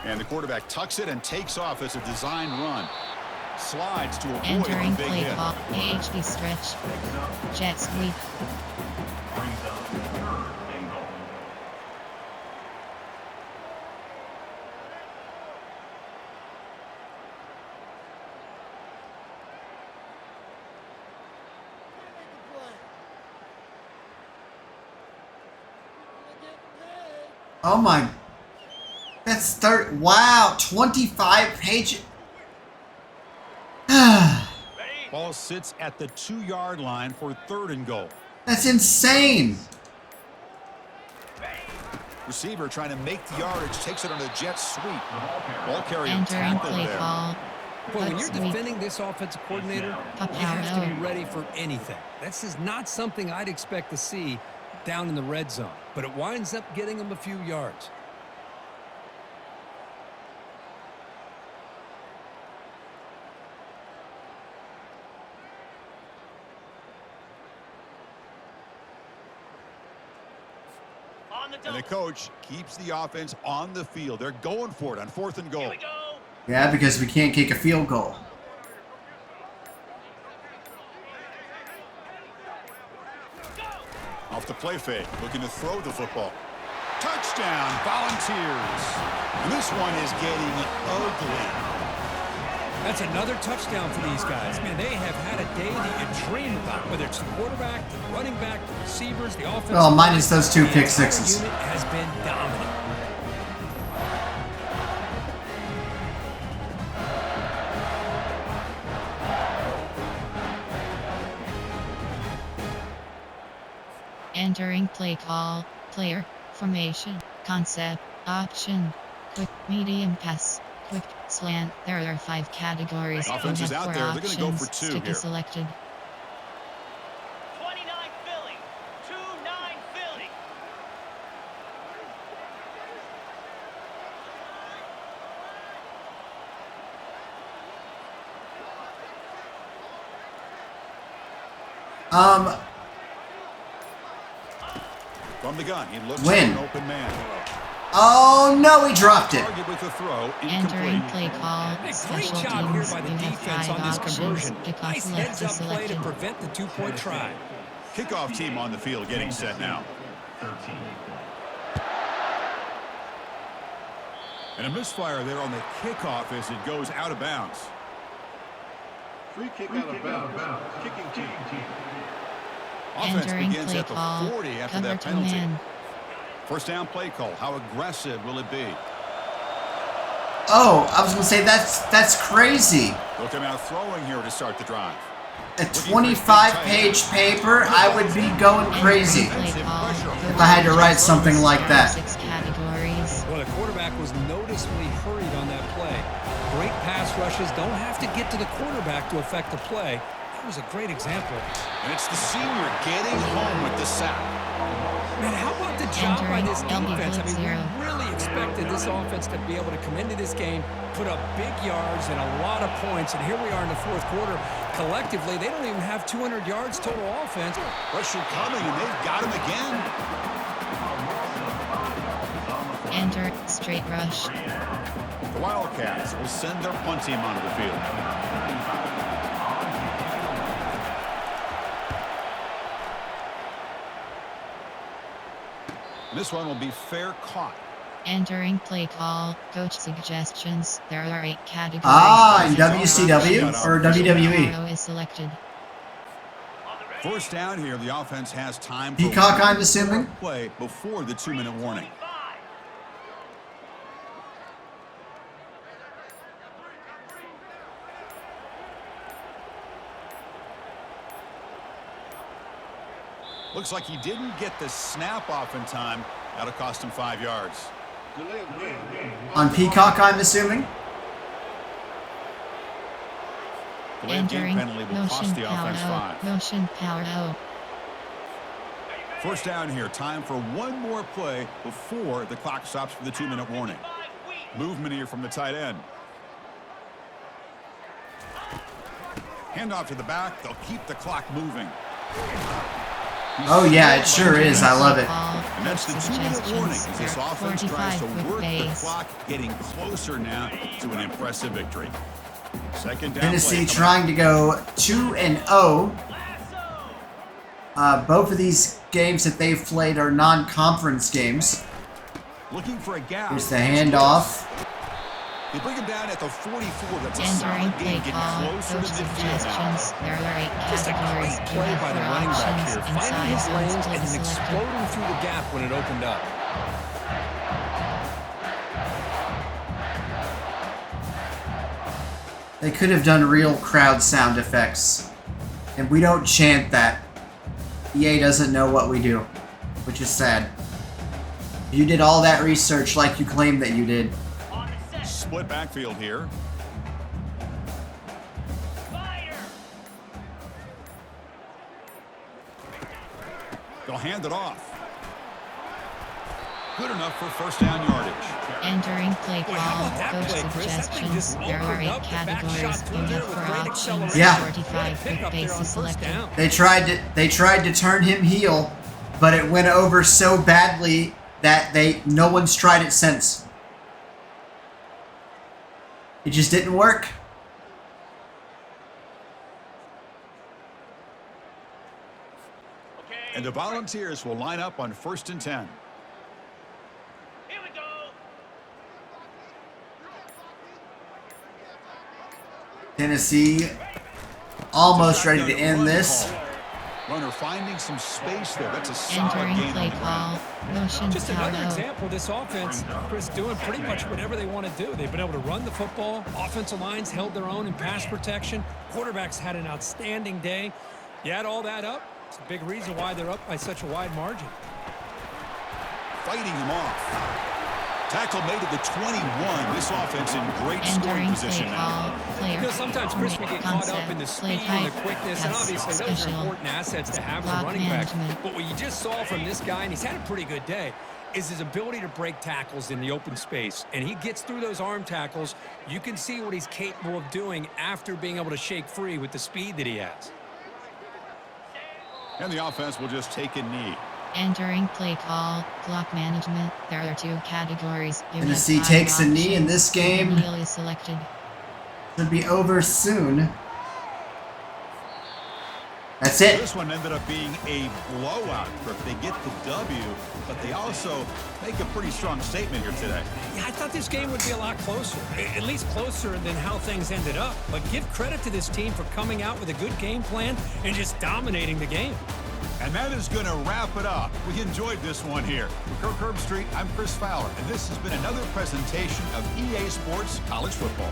And the quarterback tucks it and takes off as a design run. Slides to avoid the Entering big play hit. call. AHD stretch. Jet sweep. Brings up 3rd and goal. Oh my. That's third. Wow, 25 pages. Ball sits at the 2-yard line for 3rd and goal. That's insane. Receiver trying to make the yardage, takes it on a jet sweep. Ball carrier Entering tackled play there. call. Well, when Cut you're sweep. defending this offensive coordinator, you have to be ready for anything. This is not something I'd expect to see down in the red zone, but it winds up getting them a few yards. And the coach keeps the offense on the field. They're going for it on 4th and goal. Yeah, because we can't kick a field goal. Off the play fake, looking to throw the football. Touchdown, Volunteers. And this one is getting ugly. That's another touchdown for these guys. Man, they have had a day that you dream about, whether it's the quarterback, the running back, the receivers, the offense. Well, minus those 2 pick sixes. Unit has been dominant. Entering play call. Player. Formation. Concept. Option. Quick. Medium pass. Quick. Slant. There are 5 categories. Offense You is have out 4 there. They're going to go options. for 2 Stick here. is selected. 29 Philly. 2-9 Philly. From the gun, he looks Win. for an open man. Oh no, he dropped it. Target with the throw, Entering incomplete. play call. Great Special job here teams. by the You have defense 5 on this options. conversion. Kickoff Nice left heads-up is play to selected. prevent the 2-point try. Kickoff team on the field getting set now. 13. And a misfire there on the kickoff as it goes out of bounds. Free kick out of bounds. Kicking team. Offense Entering begins play at the call. 40 after Cover that 2 penalty. man. First down play call. How aggressive will it be? Oh, I was gonna say that's crazy. They'll come out throwing here to start the drive. A 25-page paper, I would be going crazy if I had to write something like that. 6 categories. Well, the quarterback was noticeably hurried on that play. Great pass rushes don't have to get to the quarterback to affect the play. That was a great example. And it's the senior getting home with the sack. Man, how about the job by this Entering defense? I mean, zero. we really expected this offense to be able to come into this game, put up big yards and a lot of points, and here we are in the 4th quarter. Collectively, they don't even have 200 yards total offense. Pressure coming, and they've got him again. Enter straight rush. The Wildcats will send their punt team onto the field. This one will be fair caught. Entering play call. Coach suggestions. There are 8 categories. Ah, in You have WCW options. or WWE? Arrow is selected. First down here, the offense has time for Peacock, one I'm assuming? play before the 2-minute warning. Looks like he didn't get the snap off in time. That'll cost him 5 yards. On Peacock, I'm assuming. Delay of game Entering penalty will cost motion the power offense 5. motion power. First down here. Time for one more play before the clock stops for the 2-minute warning. Movement here from the tight end. Handoff to the back. They'll keep the clock moving. Oh yeah, it sure is. I love it. And that's the 2-minute warning as this offense tries to work the clock, getting closer now to an impressive victory. Second down. Tennessee trying to go 2-0. Both of these games that they've played are non-conference games. Looking for a gap. Here's the handoff. They bring him down at the 44. That's a Entering solid play gain, getting call, closer coach to midfield now. suggestions. There are 8 Just a categories. great You play have by the 4 running back options here, and finding his size lanes and and then selected. exploding through the gap when it opened up. They could have done real crowd sound effects. And we don't chant that. EA doesn't know what we do, which is sad. You did all that research like you claimed that you did. Split backfield here. They'll hand it off. Good enough for first down yardage. Entering play Boy, how call, about that coach play, Chris? That thing suggestions. just There are opened 8 up. The back categories. shot You through have there 4 with great options. acceleration. Yeah. 45 Pick quick up there on bases first selected. down. They tried to turn him heel, but it went over so badly that no one's tried it since. It just didn't work. And the Volunteers will line up on 1st and 10. Here we go. Tennessee almost ready to end this. Runner finding some space there. That's a solid Entering gain play on the ground. call, motion Just another power. example, this offense, Chris, doing pretty much whatever they want to do. They've been able to run the football. Offensive lines held their own in pass protection. Quarterbacks had an outstanding day. You add all that up, it's a big reason why they're up by such a wide margin. Fighting him off. Tackle made at the 21. This offense in great scoring Entering position play now. call, player. You know, sometimes, Chris, we get caught up in the Concept, play speed and the type, quickness, and pass, obviously those are special, important assets to have as a block running back. management. But what you just saw from this guy, and he's had a pretty good day, is his ability to break tackles in the open space. And he gets through those arm tackles. You can see what he's capable of doing after being able to shake free with the speed that he has. And the offense will just take a knee. Entering play call, clock management. There are 2 categories. You have Tennessee 5 takes a knee in options. this game. Manually selected. Should be over soon. That's it. This one ended up being a blowout. They get the W, but they also make a pretty strong statement here today. Yeah, I thought this game would be a lot closer, at least closer than how things ended up. But give credit to this team for coming out with a good game plan and just dominating the game. And that is going to wrap it up. We enjoyed this one here. For Kirk Herbstreit, I'm Chris Fowler, and this has been another presentation of EA Sports College Football.